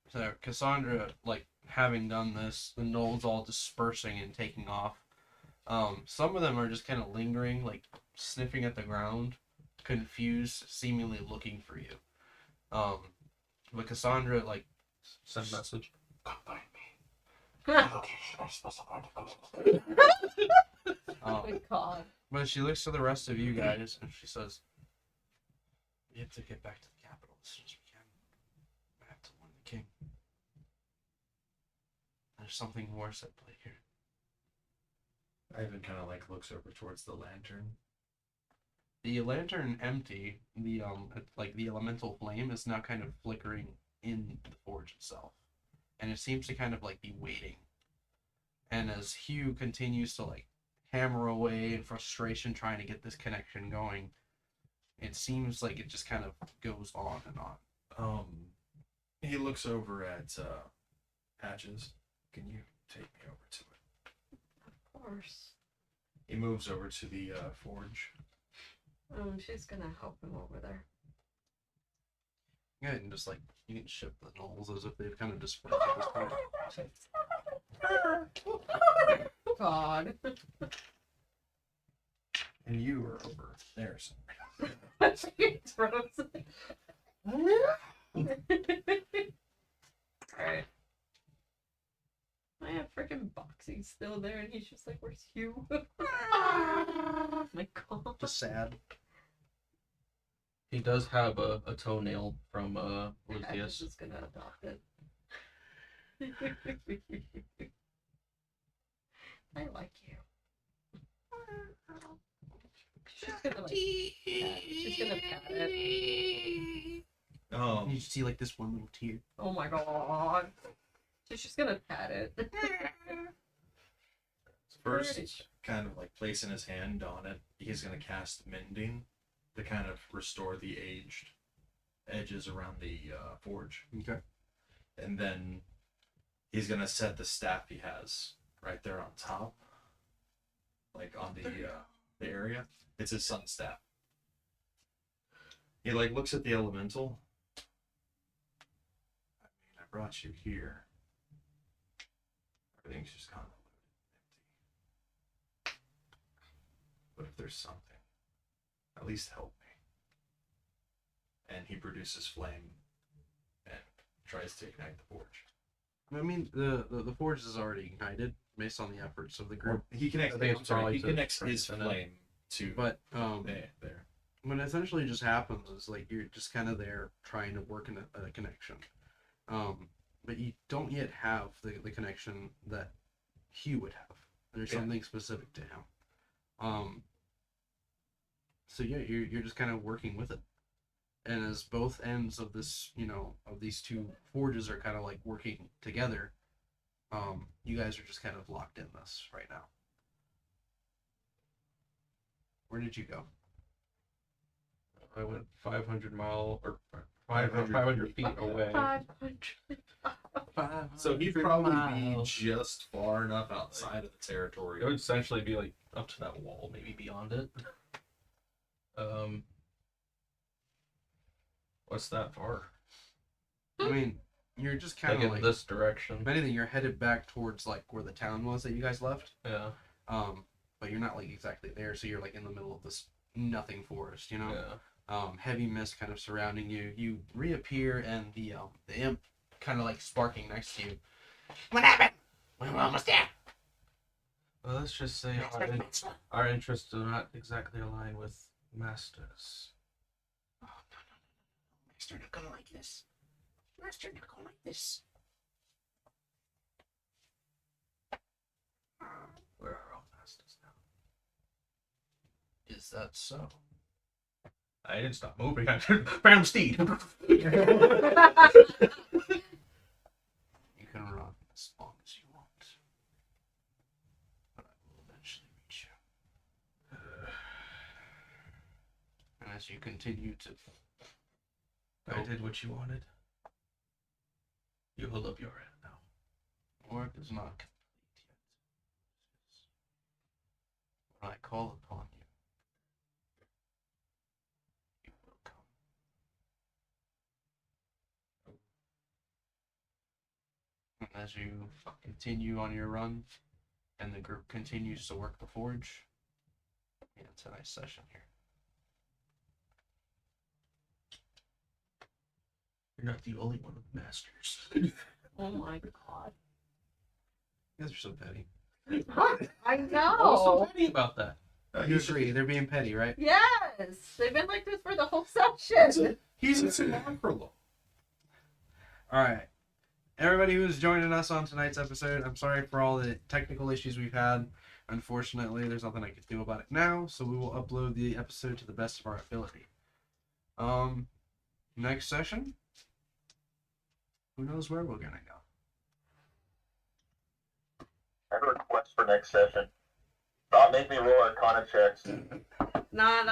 [SPEAKER 7] So Cassandra, like, having done this, the gnolls all dispersing and taking off. Some of them are just kind of lingering, like, sniffing at the ground, confused, seemingly looking for you. But Cassandra, like,
[SPEAKER 5] Send a message.
[SPEAKER 8] Come find me. Location is specified to
[SPEAKER 3] Oh my god.
[SPEAKER 7] but she looks to the rest of you guys and she says, "We have to get back to the capital as soon as we can. I have to warn the king. There's something worse at play here."
[SPEAKER 8] Ivan kind of like looks over towards the lantern.
[SPEAKER 7] The lantern empty, the like the elemental flame is now kind of flickering in the forge itself. And it seems to kind of like be waiting. And as Hugh continues to like hammer away in frustration trying to get this connection going, it seems like it just kind of goes on and on.
[SPEAKER 8] He looks over at Patches. Can you take me over to it?
[SPEAKER 3] Of course.
[SPEAKER 8] He moves over to the forge.
[SPEAKER 3] She's gonna help him over there.
[SPEAKER 7] Yeah, and just like you can shift the gnolls as if they've kind of dispersed at this point.
[SPEAKER 3] God.
[SPEAKER 8] And you are over there somewhere.
[SPEAKER 3] Alright. I have freaking Boxy still there, and he's just like, "Where's Hugh?" My god.
[SPEAKER 7] Just sad.
[SPEAKER 5] He does have a toenail from
[SPEAKER 3] Patches
[SPEAKER 5] Lucius.
[SPEAKER 3] is gonna adopt it. I like you. She's gonna like, she's gonna pat it.
[SPEAKER 7] And you see like this one little tear.
[SPEAKER 3] Oh my god. She's just gonna pat it.
[SPEAKER 8] First, kind of like placing his hand on it, he's going to cast Mending to kind of restore the aged edges around the forge.
[SPEAKER 7] Okay.
[SPEAKER 8] And then he's gonna set the staff he has right there on top, like on the area. It's his sun staff. He like looks at the elemental. I mean, I brought you here. Everything's just kind of empty. But if there's something, at least help me. And he produces flame and tries to ignite the forge.
[SPEAKER 7] I mean, the forge is already ignited based on the efforts of the
[SPEAKER 8] Or
[SPEAKER 7] group.
[SPEAKER 8] he connects.
[SPEAKER 7] I think
[SPEAKER 8] I'm
[SPEAKER 7] it's
[SPEAKER 8] sorry,
[SPEAKER 7] probably
[SPEAKER 8] he
[SPEAKER 7] to
[SPEAKER 8] connects his
[SPEAKER 7] strengthen it.
[SPEAKER 8] flame to
[SPEAKER 7] But
[SPEAKER 8] there.
[SPEAKER 7] what essentially just happens is like you're just kind of there trying to work in a connection, but you don't yet have the connection that Hugh would have. There's
[SPEAKER 8] Yeah.
[SPEAKER 7] something specific to him. So yeah, you're just kind of working with it, and as both ends of this, of these two forges are kind of like working together, you guys are just kind of locked in this right now. Where did you go?
[SPEAKER 5] I went 500 feet away.
[SPEAKER 3] 500.
[SPEAKER 8] So he'd probably be just far enough outside of the territory.
[SPEAKER 5] It would essentially be like up to that wall, maybe beyond it. What's that far?
[SPEAKER 7] I mean, you're just kind
[SPEAKER 5] Like
[SPEAKER 7] of
[SPEAKER 5] in
[SPEAKER 7] like
[SPEAKER 5] this direction.
[SPEAKER 7] if anything, you're headed back towards like where the town was that you guys left.
[SPEAKER 5] Yeah.
[SPEAKER 7] But you're not like exactly there, so you're like in the middle of this nothing forest,
[SPEAKER 5] Yeah.
[SPEAKER 7] Heavy mist kind of surrounding you. You reappear, and the imp kind of like sparking next to you. What happened? We're almost there.
[SPEAKER 5] Well, let's just say our interests do not exactly align with Master's.
[SPEAKER 7] Oh, no. Master not gonna like this. Master not gonna like this.
[SPEAKER 5] Where are all Masters now?
[SPEAKER 7] Is that so?
[SPEAKER 5] I didn't stop moving. I found Steed.
[SPEAKER 7] You can run as long as you want, but I will eventually reach you. And as you continue to
[SPEAKER 5] I did what you wanted. You hold up your end now.
[SPEAKER 7] work is not complete yet. When I call upon you, you will come. And as you continue on your run, and the group continues to work the forge, we end tonight's session here.
[SPEAKER 5] You're not the only one with Masters.
[SPEAKER 3] Oh my god.
[SPEAKER 7] You guys are so petty.
[SPEAKER 3] I
[SPEAKER 5] What's
[SPEAKER 3] know.
[SPEAKER 5] so funny about that?
[SPEAKER 7] You agree, they're being petty, right?
[SPEAKER 3] Yes, they've been like this for the whole session.
[SPEAKER 8] He's a sinister.
[SPEAKER 7] Alright. Everybody who's joining us on tonight's episode, I'm sorry for all the technical issues we've had. Unfortunately, there's nothing I can do about it now, so we will upload the episode to the best of our ability. Next session, who knows where we're gonna go.
[SPEAKER 6] I have a request for next session. Stop making me roll Arcana checks.
[SPEAKER 3] Nah,